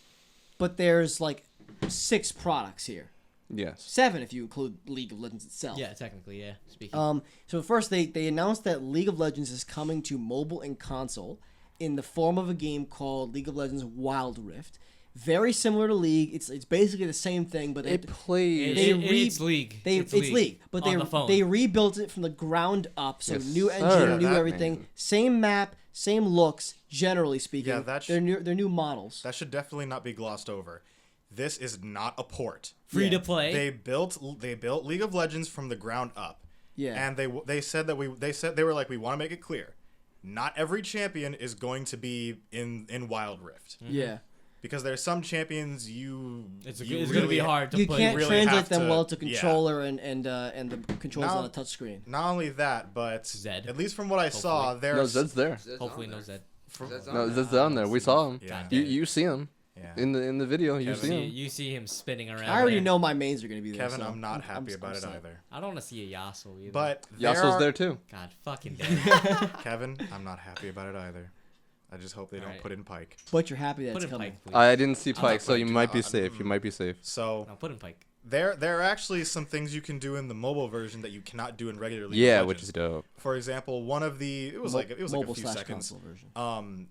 but there's like 6 products here. Yes. 7 if you include League of Legends itself. yeah, technically, yeah. Speaking. So first, they announced that League of Legends is coming to mobile and console in the form of a game called League of Legends Wild Rift. Very similar to League. It's basically the same thing, but It plays. it's League. it's League, but on the phone. they rebuilt it from the ground up. So Yes, new sir. engine, new That everything, man. same map, same looks. Generally speaking, Yeah, that they're new models. That should definitely not be glossed over. This is not a port. Free yeah. to play. They built League of Legends from the ground up. Yeah. And they said that they were like, we want to make it clear, not every champion is going to be in Wild Rift, Yeah, because there's some champions it's you going to be really- hard to you play. can't really translate have them to- well to yeah. controller and the controls Now- on a touchscreen. Not only that, but Zed. at least from what I saw, Hopefully. there's No, Zed's there. Zed's Hopefully, on no there. Zed. Zed's on No, there. Zed's down there. We saw him. Yeah. You see him Yeah. in the video. You Kevin. see him. You see him spinning around. I already there. know my mains are going to be there. Kevin, so I'm not happy I'm about it set. either. I don't want to see a Yasuo either. But Yasuo's there too. God fucking damn. Kevin, I'm not happy about it either. I just hope they don't Alright. put in Pike. But you're happy that Put it's in coming. Pike, please. I didn't see I'm Pike, not so you Pike. might be safe. You might be safe. So No, put in Pike. there are actually some things you can do in the mobile version that you cannot do in regular League Yeah, of which Legends. is dope. For example, one of the it was like a Mobile few slash seconds. console version.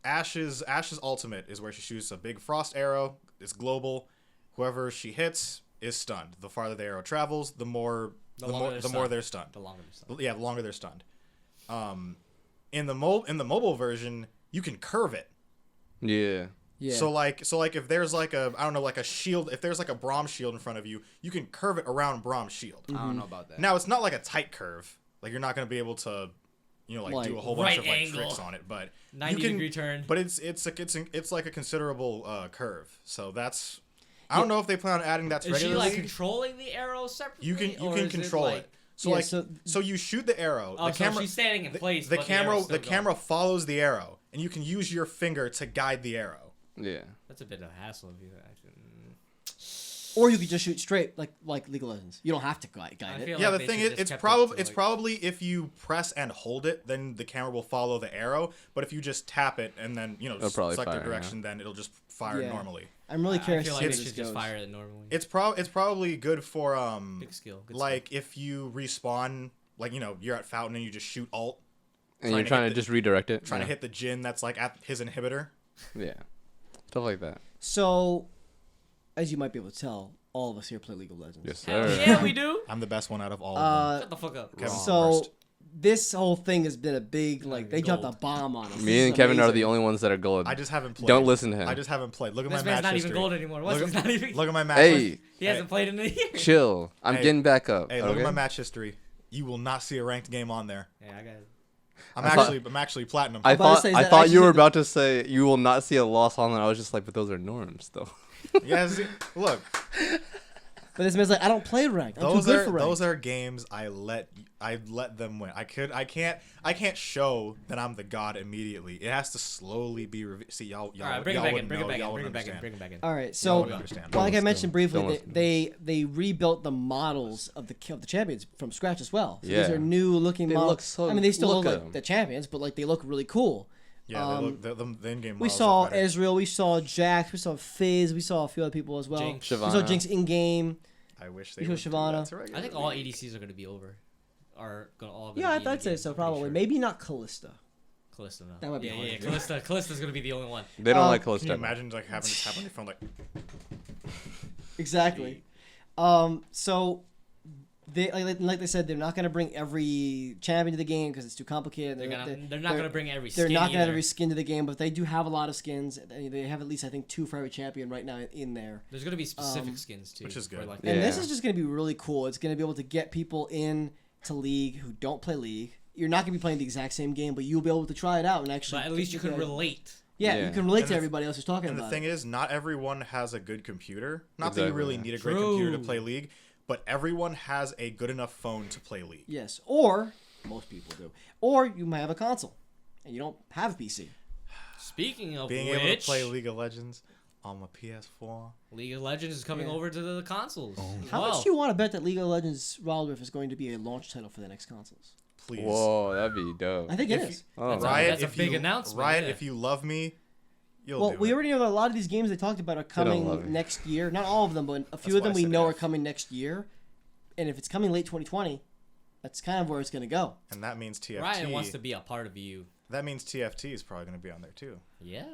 Ash's ultimate is where she shoots a big frost arrow. It's global. Whoever she hits is stunned. The farther the arrow travels, the more The longer the more they're stunned. The longer the stuff. Yeah, the longer they're stunned. In the mobile version, you can curve it. Yeah. Yeah. So like if there's like a I don't know like a shield, if there's like a Braum shield in front of you, you can curve it around Braum's shield. I don't know about that. Now it's not like a tight curve. Like you're not gonna be able to, Like, do a whole bunch right of like angle. tricks on it, but 90-degree turn. But it's like a considerable curve. So that's I don't know if they plan on adding that to Is she regular like league. controlling the arrow separately? You or can is control like, it. So Yeah, like so- so you shoot the arrow. Oh, the so camera she's standing in place. the but camera arrow's the still camera going. follows the arrow, and you can use your finger to guide the arrow. Yeah. That's a bit of a hassle if you actually. Or you could just shoot straight like League of Legends. You don't have to guide I it. feel Yeah, like the they thing should is, just it's kept it probably to, it's like- probably if you press and hold it, then the camera will follow the arrow. But if you just tap it and then It'll probably select fire, the direction, then it'll just fire Yeah. normally. I'm really I curious feel to like see they where this should just goes. fire it normally. It's probably good for Big skill. Good like if you respawn, like you're at Fountain and you just shoot alt, And Trying you're to trying hit to the- just redirect it. trying yeah. to hit the Jin that's like at his inhibitor. Yeah. Stuff like that. So as you might be able to tell, all of us here play League of Legends. Yes, Hell sir. yeah, we do. I'm the best one out of all of them. Shut the fuck up. Kevin's So first. this whole thing has been a big they dropped a Gold. bomb on us. Me This and is Kevin are amazing. the only ones that are gold. I just haven't played. Don't listen to him. I just haven't played. Look at This my man's match not history. even gold anymore. What's Look he's at- not even? Look at my match. Hey, He hasn't played in a year. chill. I'm Hey. getting back up. Hey, look okay? at my match history. You will not see a ranked game on there. Yeah, I got it. I'm thought- actually platinum. I about to thought say, is I that thought you were actually- about to say you will not see a loss on there. I was just like, but those are norms, though. Yeah, see, look, But this man's like, I don't play ranked. I'm those too good are for ranked. those are games I let them win. I can't show that I'm the god immediately. It has to slowly be see y'all. All right, bring it y'all back in. wouldn't Bring it know, back y'all in. Bring it wouldn't back in. understand. Bring it back in. All right, Y'all so wouldn't understand. well, like I Don't mentioned listen. briefly, Don't listen. they rebuilt the models of the champions from scratch as well. So these Yeah. are new looking They models. look so- I mean, they still look look at like 'em. the champions, but like they look really cool. Yeah, the in-game. We models saw look better. Ezreal, we saw Jax, we saw Fizz, we saw a few other people as well. Jinx. We saw Shyvana. Jinx in game. I wish they you would saw do Shyvana. that to regular I think all league. ADCs are gonna be over. Are gonna all. Yeah, I'd say so. Probably, maybe not Callista. Calista. No. That might be yeah, hard yeah. to do. Callista's gonna be the only one. They don't like Can you Callisto. imagine like having this happen on your phone? Like, Exactly. So they like they said, they're not gonna bring every champion to the game because it's too complicated. They're not gonna bring every. They're skin not gonna have either. every skin to the game, but they do have a lot of skins. They have at least I think 2 for every champion right now in there. There's gonna be specific skins too, which is for, good. Like, And this Yeah. is just gonna be really cool. It's gonna be able to get people in to League who don't play League. You're not gonna be playing the exact same game, but you'll be able to try it out and actually. but at least you get can the- relate. Yeah, Yeah. you can relate And to the- everybody else who's talking and the about thing it. is, not everyone has a good computer. Not that you Exactly, really yeah. need a great computer to True. play League, but everyone has a good enough phone to play League. Yes, or most people do, or you might have a console and you don't have a PC. Speaking of Being which, able to play League of Legends on my PS4. League of Legends is coming Yeah. over to the consoles. How Wow. much do you want to bet that League of Legends Wild Rift is going to be a launch title for the next consoles? Please. Whoa, that'd be dope. I think it If is. Oh, That's a- Riot, that's a if big you, announcement, Riot, yeah. if you love me, you'll Well, do we it. already know that a lot of these games they talked about are love coming it. next year. Not all of them, but a few That's of them why I we said know are if. coming next year. And if it's coming late 2020, that's kind of where it's going to go. And that means TFT. Riot wants to be a part of you. That means TFT is probably going to be on there too. Yeah.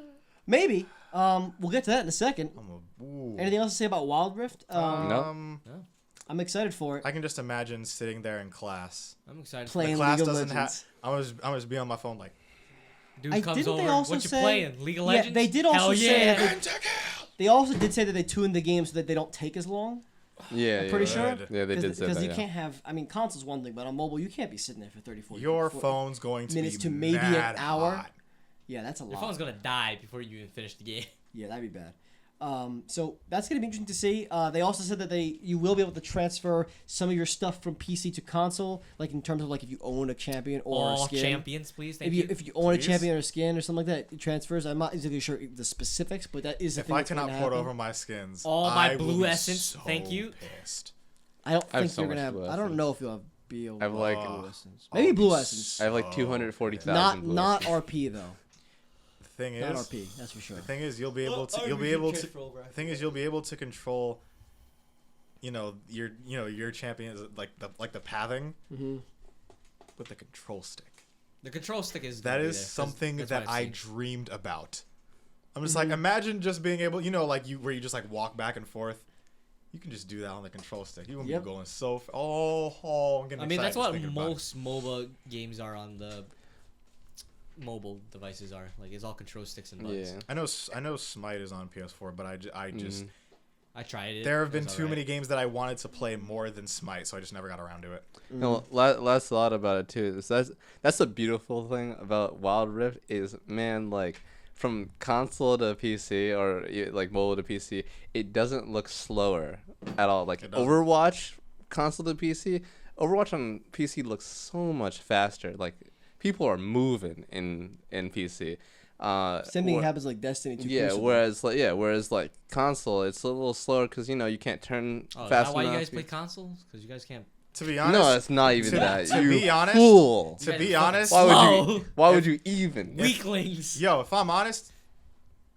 Maybe. We'll get to that in a second. Ooh. Anything else to say about Wild Rift? No. I'm excited for it. I can just imagine sitting there in class. I'm excited. Playing The class League of doesn't have. Legends. I was be on my phone like. Dude I- comes didn't they over. also What you say- playing? League of Yeah, Legends? they did also Hell say yeah. that they also did say that they tuned the game so that they don't take as long. Yeah, Pretty yeah. sure. Good. Yeah, they did say Because that. you Yeah. can't have. I mean, console's one thing, but on mobile you can't be sitting there for 30, 40. Your 40 phone's going to minutes be to maybe an mad hour. hot. Yeah, that's a lot. Your phone's gonna die before you even finish the game. Yeah, that'd be bad. So that's gonna be interesting to see. They also said that you will be able to transfer some of your stuff from PC to console, like in terms of like if you own a champion or All a skin. champions, please. Thank If you. you own Please. a champion or a skin or something like that, it transfers. I'm not exactly sure the specifics, but that is the If thing I that's going cannot to port happen. over my skins, All my I will blue be essence, so thank you. Pissed. I don't I have think so you're gonna much have. blue I don't essence. know if you'll be able. I have like blue essence. Maybe blue essence. I have like 240,000. Not blue not essence. RP though. The thing Not is, RP. That's for sure. the thing is, you'll be able to. The thing is, you'll be able to control. Your champions like the pathing Mm-hmm. with the control stick. The control stick is. That gonna be is there, 'cause something that's that what I've I seen. dreamed about. I'm just Mm-hmm. like, imagine just being able, where you just like walk back and forth. You can just do that on the control stick. You won't Yep. be going so. I'm getting I mean, excited that's just what thinking about it. most MOBA games are on the mobile devices are. Like, it's all control sticks and buttons. Yeah. I know Smite is on PS4, but I just I tried it. there have it been was too alright. many games that I wanted to play more than Smite, so I just never got around to it. No, last thought about it too. Is that's the beautiful thing about Wild Rift is, man, like from console to PC or like mobile to PC, it doesn't look slower at all. Like It doesn't. Overwatch console to PC, Overwatch on PC looks so much faster. Like people are moving in PC. Same thing or- happens like Destiny 2. Yeah, Crucible. whereas like console, it's a little slower because you can't turn Oh, is fast that why you enough. guys play consoles? Because you guys can't. To be honest, No, it's not even to- that. to you be honest- fool. You to guys be are fucking honest, Why would slow. you? Why would you even? Weaklings. yo, if I'm honest,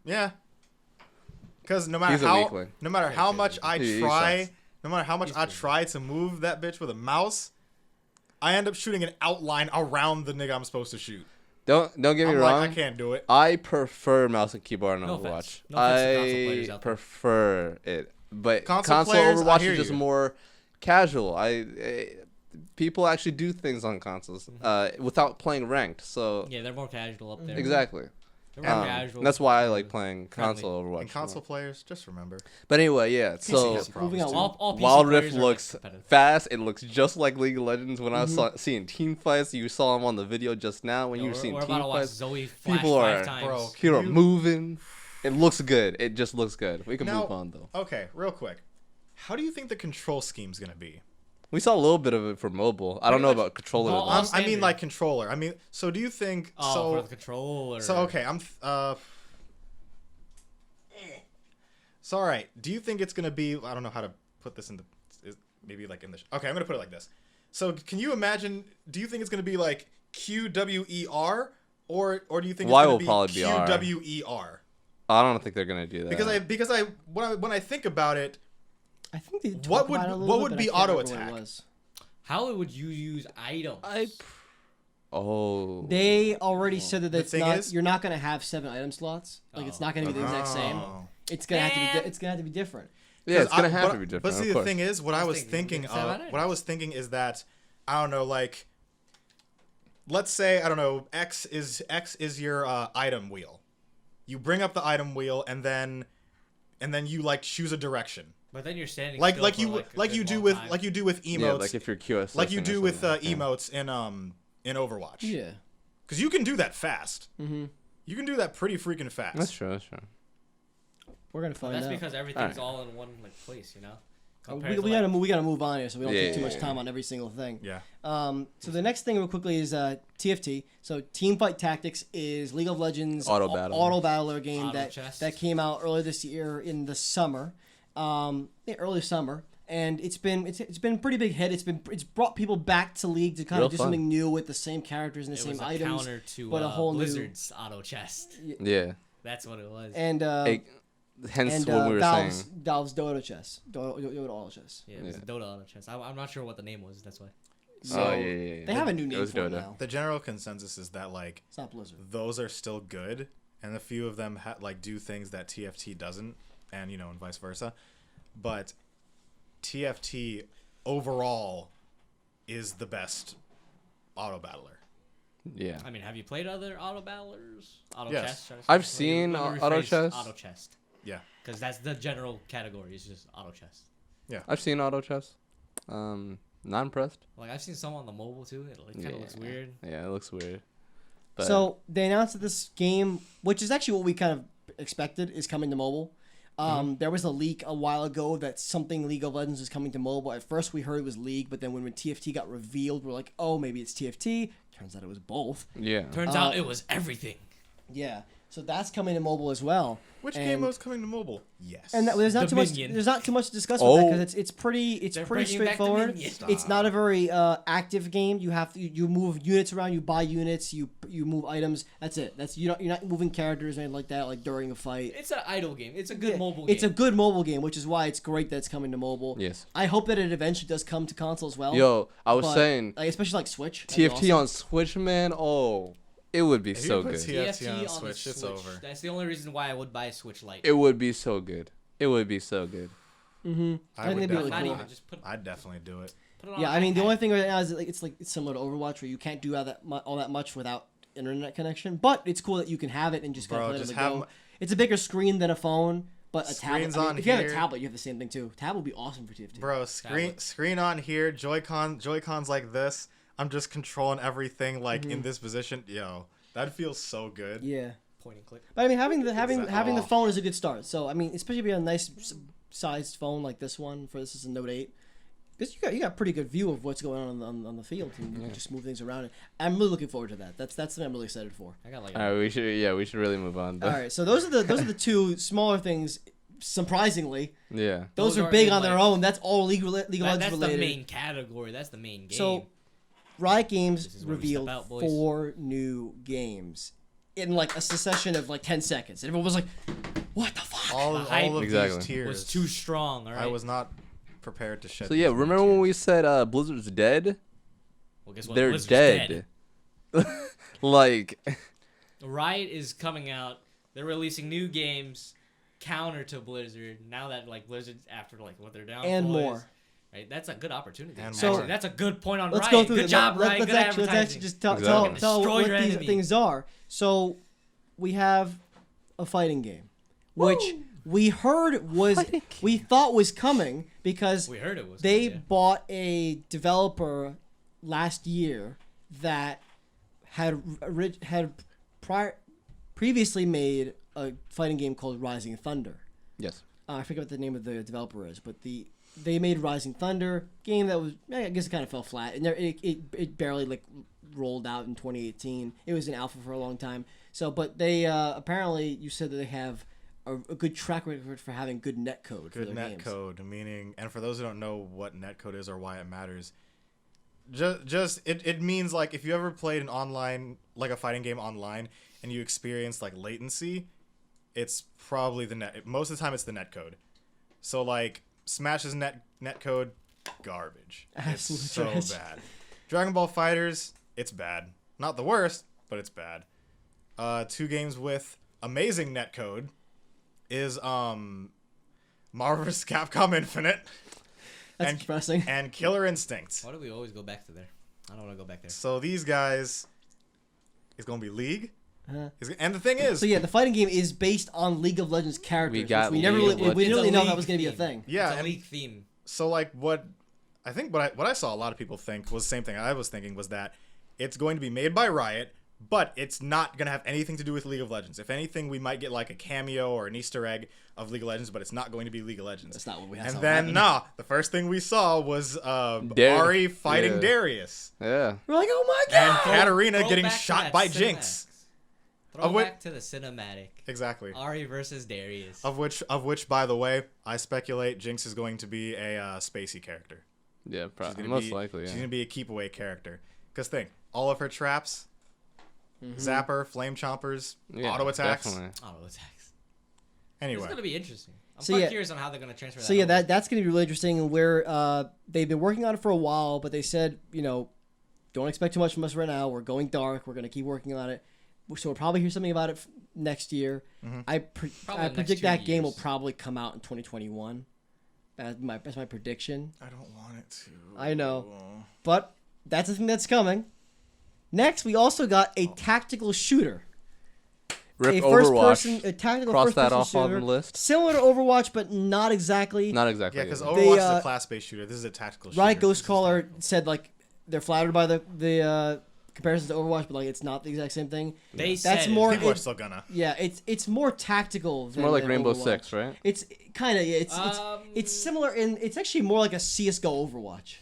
yeah. Because no matter He's a how, weakling. no matter how much I He try, sucks. no matter how much I try to move that bitch with a mouse, I end up shooting an outline around the nigga I'm supposed to shoot. Don't get me I'm wrong. like, I can't do it. I prefer mouse and keyboard on No Overwatch. offense. No offense to console players I out there. prefer it, but Console console players, I Overwatch hear is just you. more casual. People actually do things on consoles without playing ranked. So Yeah, they're more casual up there. exactly. They're more casual. That's why I like playing friendly. console Overwatch. And console more. players, just remember. But anyway, yeah. So has problems moving on. too. All PC Wild players Rift are, looks competitive. fast. It looks just like League of Legends. When I was seeing team fights, you saw them on the video just now. When you were seeing we're team about to watch fights, Zoe flash people 5 are- times. Bro, people are You- moving. It looks good. It just looks good. We can Now- move on though. Okay, real quick. How do you think the control scheme's gonna be? We saw a little bit of it for mobile. I don't know Pretty much about controller. all- though. all- I mean, standard. like controller. I mean, so do you think? Oh, for the controller. So okay, So all right. Do you think it's gonna be? I don't know how to put this into. Maybe like in the. Okay, I'm gonna put it like this. So can you imagine? Do you think it's gonna be like QWER or do you think Y it's will gonna be probably be R. QWER? I don't think they're gonna do that. Because when I think about it, I think they talk What would- about it a little what bit, would but be I can't auto remember what it attack? was. How would you use items? Oh. They already said that The it's thing not. is- You're not gonna have 7 item slots. Like it's not gonna be the exact same. Oh. It's gonna have to be. It's gonna have to be different. Yeah, it's gonna have but- to be different. But see, of the course. thing is, what I was thinking, thinking, seven items. is that I don't know, like, let's say I don't know, X is your item wheel. You bring up the item wheel, and then you like choose a direction, But then you're standing like still like for, you like, a like good you do long with time. like you do with emotes, Yeah, like if you're QS. like you do with emotes. emotes in Overwatch. Yeah. Because you can do that fast. Mm-hmm. You can do that pretty freaking fast. That's true. That's true. We're gonna But find that's out. because everything's Alright. all in one like place, you know. We Compared to, gotta like- we gotta move on here, so we don't Yeah, take too yeah, much yeah. time on every single thing. Yeah. So the next thing real quickly is TFT. So Teamfight Tactics is League of Legends Auto battle. auto battler game Auto that chess. that came out earlier this year in the summer, early summer, and it's been a pretty big hit. It's brought people back to League to kind Real of do fun. something new with the same characters and the It same was a items. counter to but a whole new- Blizzard's auto chest. Yeah. That's what it was. And Hence and what we were Valve's saying. Dota chess, Dota auto chess. yeah, it was Yeah. Dota auto chest. I'm not sure what the name was. That's why. So Oh, yeah. they have a new It name was for it Dota. now. The general consensus is that like It's not Blizzard. those are still good, and a few of them like do things that TFT doesn't, and and vice versa. But TFT overall is the best auto battler. Yeah. I mean, have you played other auto battlers? Auto Yes. chest? should I say? I've Let me- seen let me auto rephrase chest. Auto chest. Yeah. Because that's the general category. It's just auto chest. I've seen auto chess. Not impressed. Like I've seen some on the mobile too. It kind of looks weird. Yeah, it looks weird. But So they announced that this game, which is actually what we kind of expected, is coming to mobile. There was a leak a while ago that something League of Legends is coming to mobile. At first we heard it was League, but then when TFT got revealed, we're like, oh, maybe it's TFT. Turns out it was both. yeah. Turns out it was everything. Yeah, so that's coming to mobile as well. Which And- game was coming to mobile? Yes. And there's not too much. Dominion. There's not too much to discuss with that Oh. because it's pretty They're pretty bringing back straightforward. Dominion. It's not a very active game. You have to you move units around. You buy units. You move items. That's it. You're not moving characters or anything like that. Like during a fight. It's an idle game. It's a good Yeah, mobile game. It's a good mobile game, which is why it's great that it's coming to mobile. Yes. I hope that it eventually does come to console as well. Yo, I was but, saying like, especially like Switch. That'd be TFT awesome. on Switch, man. Oh, it would be If you so put good. TFT on the Switch, it's over. That's the only reason why I would buy a Switch Lite. It would be so good. It would be so good. Mm-hmm. I I think would it'd be really Not cool. even just put I'd definitely do it. it on Yeah, an I mean the iPad. only thing right now is that, it's similar to Overwatch where you can't do all that much without internet connection. But it's cool that you can have it and just kind Bro, of let just it have go. m- It's a bigger screen than a phone, but a tablet. Screens I mean, on if you have a here. tablet, you have the same thing too. Tab would be awesome for TFT. Bro, screen on here, Joy-Cons like this. I'm just controlling everything like in this position. Yo, that feels so good. Yeah, point and click. but I mean having the Oh. phone is a good start. So I mean, especially if you have a nice sized phone like this one. This is a Note 8. Because you got a pretty good view of what's going on the field, and you can just move things around. I'm really looking forward to that. That's something I'm really excited for. I got like. All right, we should really move on. All right, so those are the two smaller things. Surprisingly, Yeah. those are are big in, on their like- own. That's all League of Legends that's related. the main category. That's the main game. So, Riot Games This is where we revealed step out, boys. 4 new games in like a succession of like 10 seconds, and everyone was like, "What the fuck?" All The of hype Exactly. these tiers. was too strong. All right. I was not prepared to shed. So yeah, these many remember when tears. we said Blizzard's dead? Well, guess what? They're Blizzard's dead. Like, Riot is coming out. They're releasing new games counter to Blizzard. Now that like Blizzard's after like what they're down And is, more. Right, that's a good opportunity. And So- more. That's a good point on Let's Riot. go through Good them. job, Riot. Let's Good actually advertising. just tell Exactly. Destroy what your these enemy. things are. So we have a fighting game, which we heard was we thought was coming because We heard it was. they good, bought a developer last year that had previously made a fighting game called Rising Thunder. yes. I forget what the name of the developer is, but they made Rising Thunder game that was, I guess it kind of fell flat, and it barely like rolled out in 2018. It was in alpha for a long time. So, but they apparently, you said that they have a good track record for having good netcode for Good their net games. code, meaning, and for those who don't know what net code is or why it matters, it means like if you ever played an online, like a fighting game online, and you experience like latency, it's probably the net. Most of the time, it's the net code. So like Smash's net code, garbage. Absolute It's so trash. bad. Dragon Ball Fighters, it's bad. Not the worst, but it's bad. Two games with amazing net code is Marvel vs. Capcom Infinite That's and- depressing. and Killer Instinct. Why do we always go back to there? I don't want to go back there. So these guys, it's gonna be League. Uh-huh. And the thing is, So yeah, the fighting game is based on League of Legends characters. We got which we never League really, of we didn't really Legends. know It's a that was going to be a league thing. yeah, It's a and league theme. so like what I saw a lot of people think was the same thing I was thinking was that it's going to be made by Riot, but it's not going to have anything to do with League of Legends. If anything, we might get like a cameo or an Easter egg of League of Legends, but it's not going to be League of Legends. That's not what we had. And then the first thing we saw was Ari fighting yeah. Darius Yeah. We're like, oh my and god! Katarina Throw getting back to shot that by cinematics. Jinx. Throw Of what- back to the cinematic. Exactly. Ari versus Darius. Of which, by the way, I speculate Jinx is going to be a spacey character. Yeah, She's probably. gonna Most be, likely, She's yeah. gonna be a keep away character. Cause think, all of her traps, zapper, flame chompers, Yeah, auto attacks. Definitely. Auto attacks. Anyway, It's gonna be interesting. I'm So quite yeah- curious on how they're gonna transfer that. So yeah, over. that's going to be really interesting. And where they've been working on it for a while, but they said, don't expect too much from us right now. We're going dark. We're going to keep working on it. So we'll probably hear something about it next year. I Probably the next predict 2 that game will years. probably come out in 2021. That's my prediction. I don't want it to. I know. But that's the thing that's coming. Next, we also got a tactical shooter. Rip a Overwatch. a tactical Cross first-person that off on shooter, the list. similar to Overwatch, but not exactly. Not exactly. Yeah, because yeah. Overwatch is They, a class-based shooter. This is a tactical shooter. Riot This is Ghostcaller tactical. said like they're flattered by the comparisons to Overwatch, but like it's not the exact same thing. They That's said more- People are it- still gonna. Yeah, it's more tactical. It's more like Rainbow Six, right? It's kind of it's similar in it's actually more like a CS:GO Overwatch.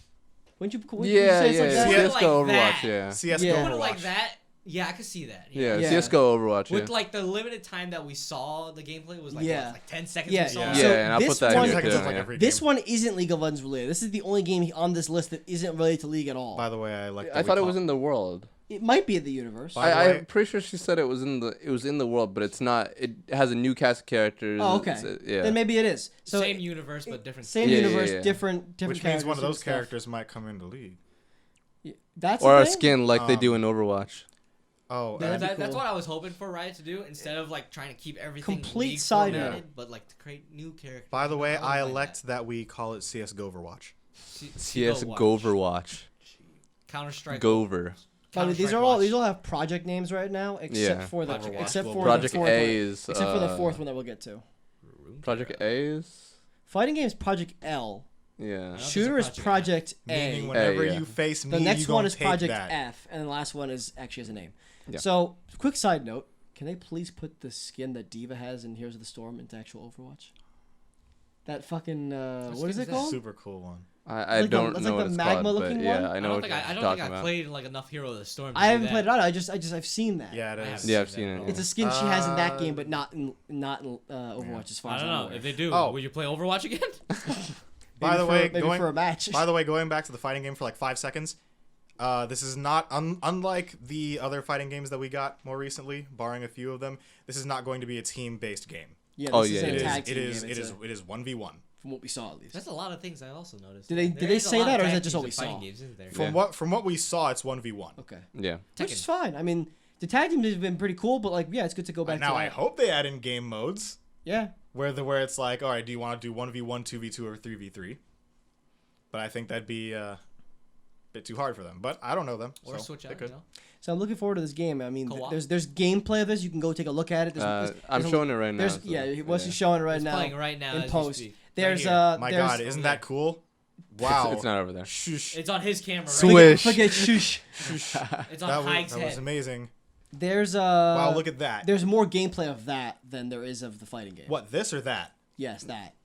Wouldn't you Yeah, say it's yeah. like yeah. that? Yeah. CS:GO Like that. Overwatch, yeah. CS:GO Yeah. Put it Overwatch. like that. Yeah, I could see that. Yeah, Yeah. CS:GO Overwatch, yeah. With like the limited time that we saw the gameplay was like Yeah. what, like 10 seconds. Yeah, we saw yeah. it? So Yeah, and I'll this put that one- in here Seconds too. is like yeah. every This game. one isn't League of Legends related. This is the only game on this list that isn't related to League at all. By the way, I like. I thought it was in the world. It might be in the universe. By the way- I'm pretty sure she said it was in the world, but it's not. It has a new cast of characters. Oh, okay. Yeah. Then maybe it is. So Same universe but different. same Yeah, universe, yeah, yeah. different Which means one characters, of those different stuff. characters might come into League. That's or the a thing? skin like they do in Overwatch. Oh, That'd and be That's cool. what I was hoping for Riot to do instead of like trying to keep everything Complete league side formatted, note. but like to create new characters. by the way, don't I like elect that we call it CS:GO Overwatch. CS:GO Overwatch. Counter Strike. Gover. By the way, these all have project names right now, except Yeah. for the Project except Watch for Project the fourth A one, is. except for the fourth one that we'll get to. Project A is. Fighting game is Project L. Yeah. don't Shooter is think it's a Project Meaning A. whenever yeah. you face me, The you next gonna one is take Project that. F, and the last one is actually has a name. Yeah. So, quick side note: can they please put the skin that Diva has in Heroes of the Storm into actual Overwatch? That fucking what skin is is it that? called? Super cool one. I Like the- don't it's know like what the it's magma called, but looking yeah, one? I I know don't what think you're I don't talking think I about. played like enough Hero of the Storm. To I do haven't that. played it out. I've seen that. Yeah, it I is. haven't Yeah, I've that seen at it, all. yeah. It's a skin she has in that game, but not in Overwatch as far I as don't I'm know aware. if they do. Oh. Would you play Overwatch again? By the way, maybe for a match. By the way, going back to the fighting game for like 5 seconds, this is not unlike the other fighting games that we got more recently, barring a few of them. This is not going to be a team-based game. yeah, Oh, this yeah, isn't it a is. tag It team is. game. It It's is. a- It is 1v1. from what we saw at least. That's a lot of things I also noticed. Did they- There did they is a say lot that, of or is tag that just teams what we and fighting saw? games, isn't there? From what we saw, it's 1v1. Okay, Yeah. which is Tekken. fine. I mean, the tag team has been pretty cool, but like, yeah, it's good to go back. Now to I that. hope they add in game modes Yeah, where it's like, all right, do you want to do 1v1, 2v2, or 3v3? But I think that'd be a bit too hard for them. But I don't know them. Or so switch they out, could. you know? so I'm looking forward to this game. I mean, Co-op. there's gameplay of this. You can go take a look at it. I'm showing it right now. There's so, yeah, what's he showing right It's now? playing right now in as post. we speak. There's Right here. My there's, God, isn't that cool? Wow. It's not over there. Shush. It's on his camera. Right? Swish. forget shush. It's on That Hike's was head. amazing. There's Wow, look at that. There's more gameplay of that than there is of the fighting game. What, this or that? Yes, that.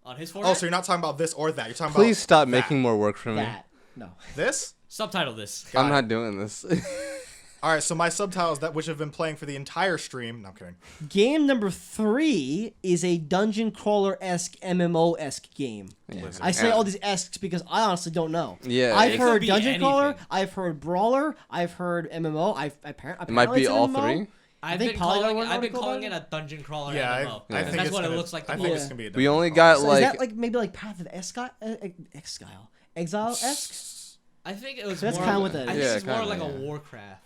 On his forehead. Oh, so you're not talking about this or that. You're talking Please about stop that. making more work for me. That. No. This? Subtitle this. I'm Got it. not doing this. All right, so my subtitles that which have been playing for the entire stream. No, I'm kidding. Game number 3 is a dungeon crawler esque MMO esque game. Blizzard. I say Yeah. all these esques because I honestly don't know. Yeah, I've it heard could be dungeon crawler. anything. I've heard brawler. I've heard MMO. Apparently It might be it's an all MMO. three. I've think been Polygon calling. wrote an I've been article calling it about a dungeon crawler Yeah, MMO. I I Because think that's it's what gonna, it looks like. I The think most. it's gonna be a We only got So like is that like maybe like Path of Exile esque? I think it was That's more. kinda Of, what that I is. think Yeah, it's more kinda, like a yeah. Warcraft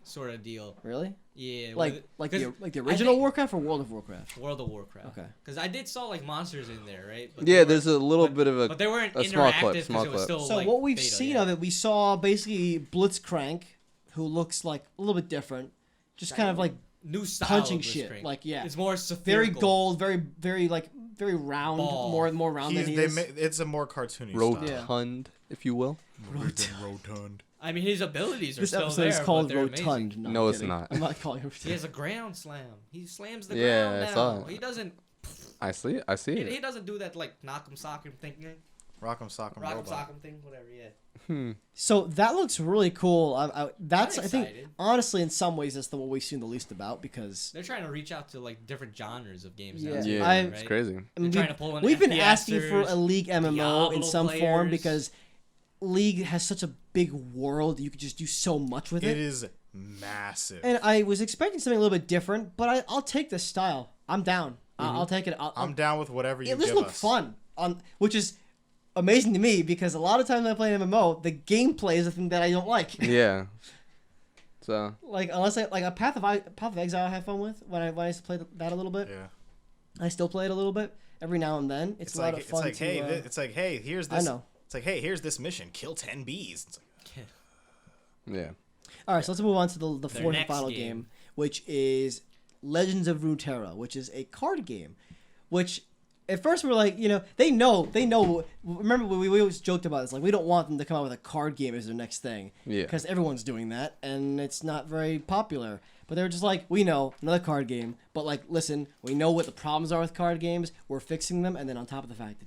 sort of deal. Really? Yeah. Like because the I original think- Warcraft or World of Warcraft? World of Warcraft. Okay. Because I did saw like monsters in there, right? But yeah. they weren't- There's a little bit of But a they weren't a small interactive clip, because small it was clip. still So like what we've beta, seen yeah. of it, we saw basically Blitzcrank, who looks like a little bit different, just kind of like new style punching of shit. Blitzcrank. Like yeah, It's more very spherical. gold, very like very round, Ball. more round than he is. It's a more cartoony rotund, if you will. Rotund. I mean, his abilities are This still episode there, is called but they're amazing. Rotund. No, I'm it's kidding. not. I'm not calling it He has Rotund. a ground slam. He slams the Yeah, ground I now. saw it. He doesn't. I see it. He doesn't do that like knock 'em sock 'em thing. Rock'em Sock'em Rock 'em Robot. sock 'em thing. Whatever. Yeah. So that looks really cool. That's I'm I think excited. honestly in some ways that's the one we've seen the least about because They're trying to reach out to like different genres of games. Yeah. Now, too, Yeah, I- it's crazy. I mean, They're trying to pull in we've been FPSers, asking for a League MMO in Diablo some form players. because League has such a big world. You could just do so much with It it. is massive. And I was expecting something a little bit different, but I'll take this style. I'm down. I'll take it. I'm down with whatever you It just give looked us. fun, which is amazing to me because a lot of times I play an MMO, the gameplay is the thing that I don't like. Yeah. So Like unless I like a Path of Exile I have fun with when I used to play that a little bit. Yeah. I still play it a little bit every now and then. It's a lot of fun. It's like, hey, here's I this. know. It's like, hey, here's this mission. Kill 10 bees. It's like, yeah. All right, so let's move on to the Their fourth and next final game, which is Legends of Runeterra, which is a card game, which at first we were like, they know. Remember, we always joked about this. Like, we don't want them to come out with a card game as their next thing. Yeah. Because everyone's doing that, and it's not very popular. But they were just like, we know, another card game. But, like, listen, we know what the problems are with card games. We're fixing them. And then on top of the fact, they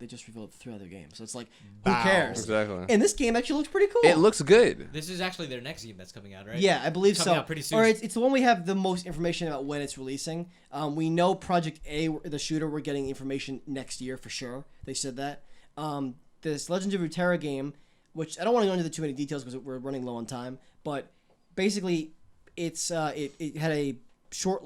just revealed 3 other games. So it's like, who Bow. cares? Exactly. And this game actually looks pretty cool. It looks good. This is actually their next game that's coming out, right? Yeah, I believe Coming so. out pretty soon. Or it's the one we have the most information about when it's releasing. We know Project A, the shooter, we're getting information next year for sure. They said that. This Legends of Runeterra game, which I don't want to go into too many details because we're running low on time, but basically it had a short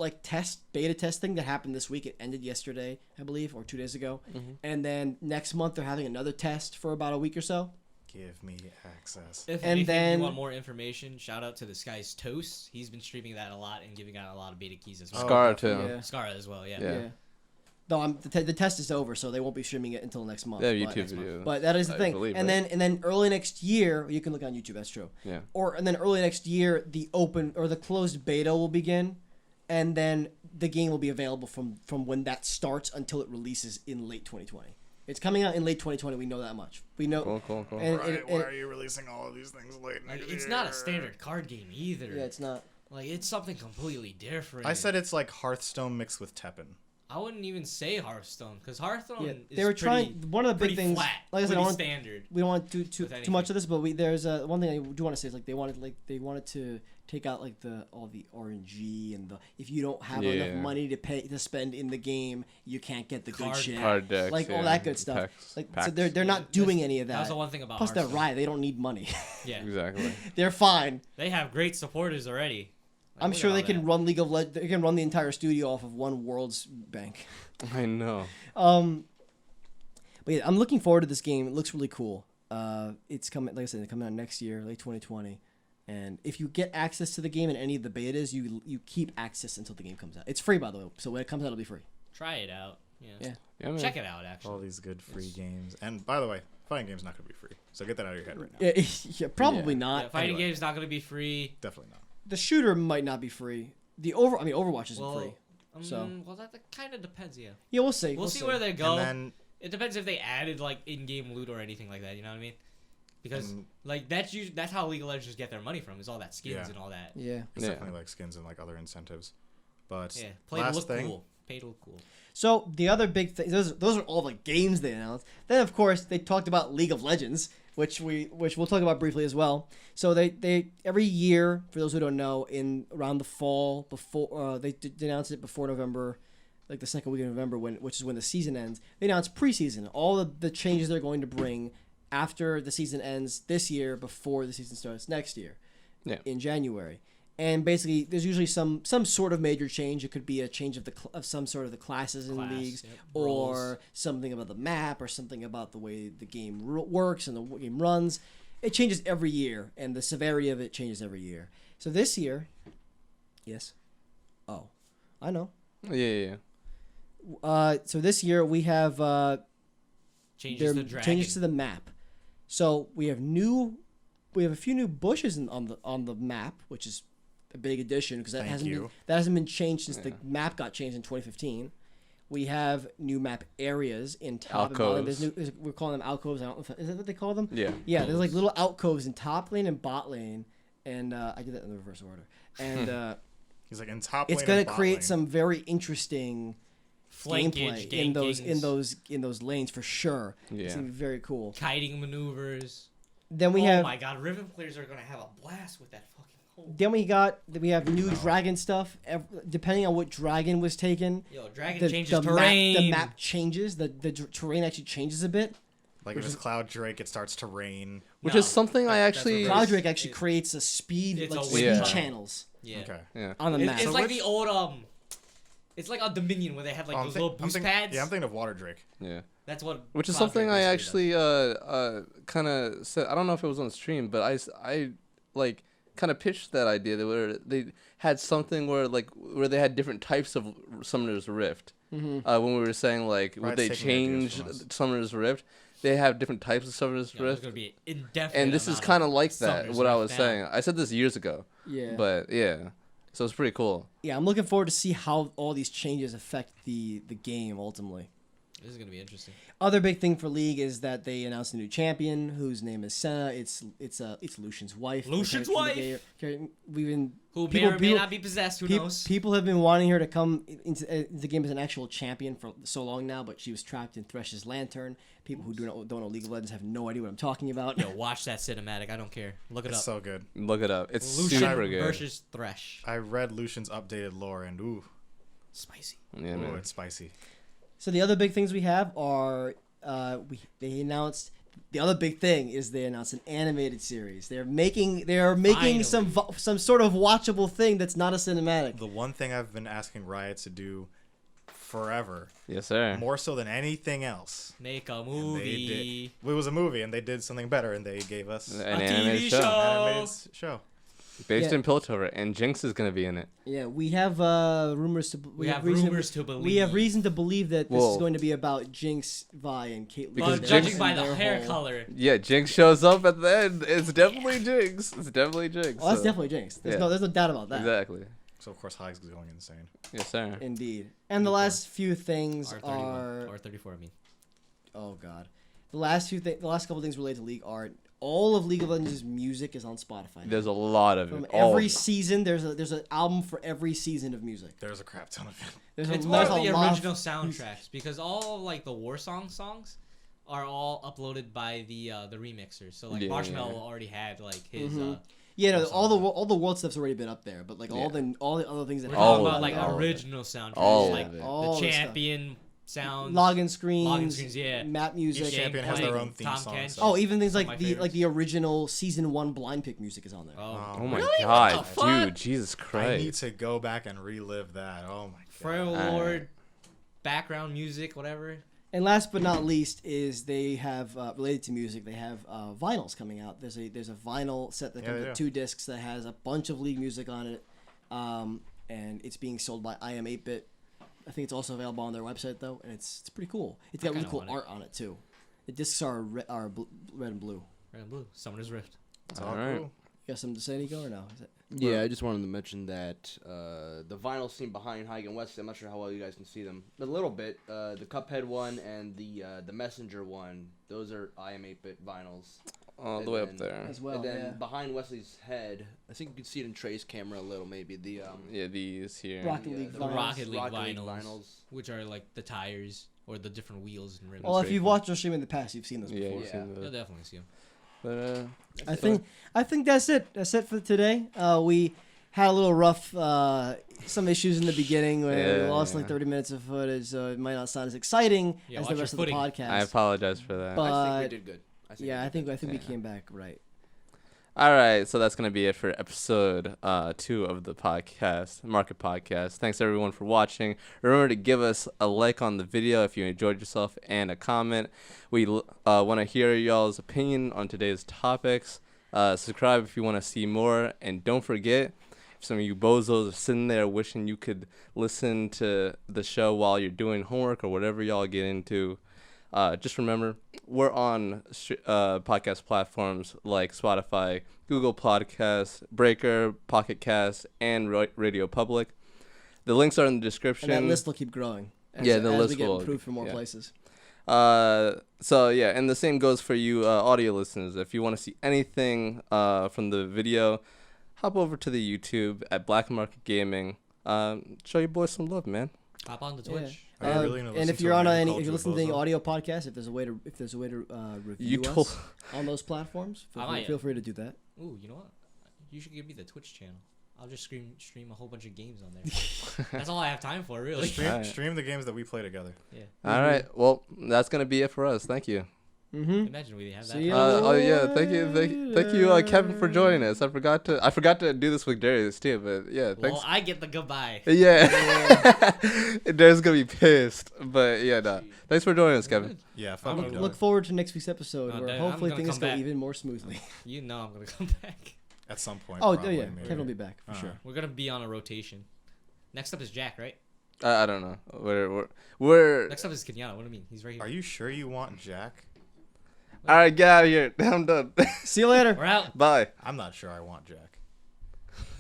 beta testing that happened this week. It ended yesterday, I believe, or 2 days ago. And then next month they're having another test for about a week or so. give me access. If And anything, then- you want more information, shout out to this guy's Toast. He's been streaming that a lot and giving out a lot of beta keys as well. Scar too. Yeah. Scara as well, yeah. Yeah. No, the test is over, so they won't be streaming it until next month. They have but- YouTube video. But that is the I thing. believe, and right? then early next year, you can look on YouTube. That's true. Yeah. And then early next year, the open or the closed beta will begin, and then the game will be available from when that starts until it releases in late 2020. It's coming out in late 2020. We know that much. We know. Cool. And, Why are you releasing all of these things late Like, next it's year? not a standard card game either. yeah, it's not. Like, it's something completely different. I said it's like Hearthstone mixed with Teppen. I wouldn't even say Hearthstone, because Hearthstone Yeah, is they were pretty, trying. One of the big pretty things, flat, like I said, I pretty want, standard. we don't want to do with too much anything. of this, but there's one thing I do want to say is like they wanted to take out like all the RNG and the if you don't have Yeah. enough money to spend in the game, you can't get the good Card shit. Hard decks. Like all yeah, that good stuff. packs, Like so packs. they're not Yeah, doing that's- any of That that. was the one thing about Plus they're Hearthstone. Riot, they don't need money. Yeah, Exactly. They're fine. they have great supporters already. Like, I'm look sure at they all can that. run League of Legends. They can run the entire studio off of one world's bank. I know. But yeah, I'm looking forward to this game. It looks really cool. It's coming, like I said, it's coming out next year, late 2020. And if you get access to the game in any of the betas, you keep access until the game comes out. It's free, by the way. So when it comes out, it'll be free. Try it out. Yeah. Man. Check it out, actually. All these good free games. And by the way, fighting game's not going to be free. So get that out of your head right now. Yeah, probably Yeah. not. Yeah, fighting Anyway. game's not going to be free. Definitely not. The shooter might not be free. Overwatch isn't free. So Well, that kind of depends, yeah. yeah, we'll see. We'll see where they go. And then It depends if they added, like, in-game loot or anything like that, you know what I mean? Because, And- like, that's how League of Legends get their money from, is all that skins Yeah. and all that. Yeah. it's Yeah. definitely like skins and like other incentives. But Yeah, play to last look thing, cool. Pay to look cool. So the other big thing, those are all the games they announced. Then of course they talked about League of Legends, which we'll talk about briefly as well. So they every year, for those who don't know, in around the fall before they announce it before November, like the second week of November, which is when the season ends. They announce preseason, all of the changes they're going to bring after the season ends this year, before the season starts next year, in January. And basically, there's usually some sort of major change. It could be a change of some sort of the classes in leagues, yep, or roles. something about the map, or something about the way the game works and the game runs. It changes every year, and the severity of it changes every year. So this year, yes, oh, I know. Yeah. So this year we have Changes the dragon. changes to the map. So we have a few new bushes on the map, which is a big addition because that hasn't been changed since the map got changed in 2015. We have new map areas in top and bottom. Alcoves. We're calling them alcoves. I don't know is that what they call them? Yeah. Yeah, there's like little alcoves in top lane and bot lane, and I did that in the reverse order. And he's like in top it's lane going and to bot create lane. some very interesting Flankage, gameplay in gankings, those lanes for sure. Yeah. It's gonna be very cool. kiting maneuvers. Then we Oh have my god, Riven players are going to have a blast with that fucking hole. Then we have new dragon stuff. Depending on what dragon was taken, Yo, dragon the changes terrain. the map changes. The terrain actually changes a bit. Like if it's Cloud Drake, it starts to rain. Which No, is something I that's actually. reverse. Cloud Drake actually creates a speed it's like a speed wind channels Yeah. Okay. Yeah. on the map. It's So like which- the old it's like on Dominion where they had like those little boost pads. Yeah, I'm thinking of Water Drake. Yeah. That's what. Which is Cloud something Drake I basically actually kind of said. I don't know if it was on stream, but I like kind of pitched that idea that where they had something where they had different types of Summoner's Rift. Mm-hmm. When we were saying like would Riot's they taking ideas change from us. Summoner's Rift? They have different types of Summoner's does. Yeah, there's Rift, gonna be an indefinite. and this is amount kind of like that. Summoner's What I Rift was now. saying, I said this years ago, Yeah. but yeah, so it's pretty cool. Yeah, I'm looking forward to see how all these changes affect the game ultimately. This is gonna be interesting. Other big thing for League is that they announced a new champion whose name is Senna. It's Lucian's wife. Lucian's wife? We've been Who may or may not be possessed? Who knows? People have been wanting her to come into the game as an actual champion for so long now, but she was trapped in Thresh's Lantern. People who don't know League of Legends have no idea what I'm talking about. Yo, watch that cinematic. I don't care. Look it It's up. so good. Look it up. It's Lucian super good. versus Thresh. I read Lucian's updated lore and ooh, Spicy. Yeah, ooh, man. it's spicy. So the other big things we have are they announced. The other big thing is they announced an animated series. They are making some sort of watchable thing that's not a cinematic. The one thing I've been asking Riot to do forever, Yes, sir. more so than anything else. Make a And movie. It was a movie, and they did something better, and they gave us An A animated TV show show. an animated show. based Yeah. in Piltover, and Jinx is gonna be in it. Yeah, we have rumors to We have reason rumors to believe. We have reason to believe that this is Whoa. going to be about Jinx, Vi, and Caitlyn. Because But Jinx- judging by the and their hair whole- color, Yeah, Jinx shows up at the end. It's definitely Jinx. It's definitely Jinx. Oh, that's so- definitely Jinx. There's Yeah. no doubt about that. Exactly. So of course Hyde's going insane. Yes, sir. Indeed. And the last few things R31 are or 34. I mean, oh god, the last couple things related to League are all of League of Legends' music is on Spotify. There's a lot of From it. All every of it. season, there's an album for every season of music. There's a crap ton of it. There's it's a, more there's of a the lot original of, soundtracks because all like the war songs are all uploaded by the remixers. So like Yeah, Marshmallow yeah. already had like his. Yeah, no, Those all the world stuff's already been up there, but like all Yeah. the other things that We're All talking of about it, like all of it. original soundtracks, All like of it. All the the stuff. champion sounds, login screens, login screens, yeah. map music. Each champion has Gameplay, their own theme Tom song. Kench. so- Oh, even things Some of like my the original season 1 blind pick music is on there. Oh, Oh my Really? god, What the fuck? dude, Jesus I need Christ. to go back and relive that. Oh my god. Frail Alright. Lord, background music, whatever. And last but not least is they have related to music. They have vinyls coming out. There's a vinyl set that comes with 2 discs that has a bunch of League music on it, and it's being sold by I Am 8-Bit. I think it's also available on their website though, and it's pretty cool. It's got really cool art on it too. The discs are red and blue. Red and blue. Summoner's Rift. It's all All right. cool. You got something to say, Nico, or no? Is it? Yeah, I just wanted to mention that the vinyl scene behind High and West, I'm not sure how well you guys can see them. A little bit. The Cuphead one and the Messenger one, those are I Am 8-Bit vinyls. All the And way up then- there. As well, and then yeah. behind Wesley's head, I think you can see it in Trey's camera a little, maybe. The Yeah, these here. Rocket League the vinyls. Rocket League Rocket League vinyls, which are like the tires or the different wheels and rims. Well, if pretty you've cool. watched our stream in the past, you've seen those Yeah, before. you've seen You'll the, definitely see them. but I think that's it. That's it for today. We had a little rough, some issues in the beginning where we lost like 30 minutes of footage, so it might not sound as exciting Yeah, as watch the rest of your the footing. podcast. I apologize for that. But- I think we did good. I think we Yeah. came back right. All right, so that's going to be it for episode 2 of the podcast, Market Podcast. Thanks, everyone, for watching. Remember to give us a like on the video if you enjoyed yourself and a comment. We want to hear y'all's opinion on today's topics. Subscribe if you want to see more. And don't forget, if some of you bozos are sitting there wishing you could listen to the show while you're doing homework or whatever y'all get into, just remember, we're on podcast platforms like Spotify, Google Podcasts, Breaker, Pocket Cast, and Radio Public. The links are in the description. And that list will keep growing. As, Yeah, the as list we get will- improved from more yeah. places. So yeah, and the same goes for you audio listeners. If you want to see anything from the video, hop over to the YouTube at Black Market Gaming. Show your boys some love, man. Hop on the Yeah. Twitch. Are you really gonna And listen if to you're an on any, if agricultural you're listening to any bozo? audio podcasts, if there's a way to review told- us on those platforms, I might. feel free to do that. Ooh, you know what? You should give me the Twitch channel. I'll just stream a whole bunch of games on there. That's all I have time for, really. Stream, Alright. stream the games that we play together. Yeah. All right, well, that's gonna be it for us. Thank you. Mm-hmm. Imagine we have that. See ya. Oh yeah, thank you, Kevin, for joining us. I forgot to do this with Darius too, but yeah, thanks. Well, I get the goodbye. Yeah, Darius gonna be pissed, but yeah, nah. Thanks for joining us, Kevin. Yeah, I'm fuck gonna you, Look dog. forward to next week's episode No, where Dave, I'm hopefully gonna things come go back. even more smoothly. You know I'm gonna come back. At some point. Oh, probably, yeah, maybe. Kevin will be back for sure. We're gonna be on a rotation. Next up is Jack, right? I don't know. We're Next up is Kenyatta. What do you mean? He's right here. Are you sure you want Jack? all right. Get out of here. I'm done. See you later. We're out. Bye. I'm not sure I want Jack.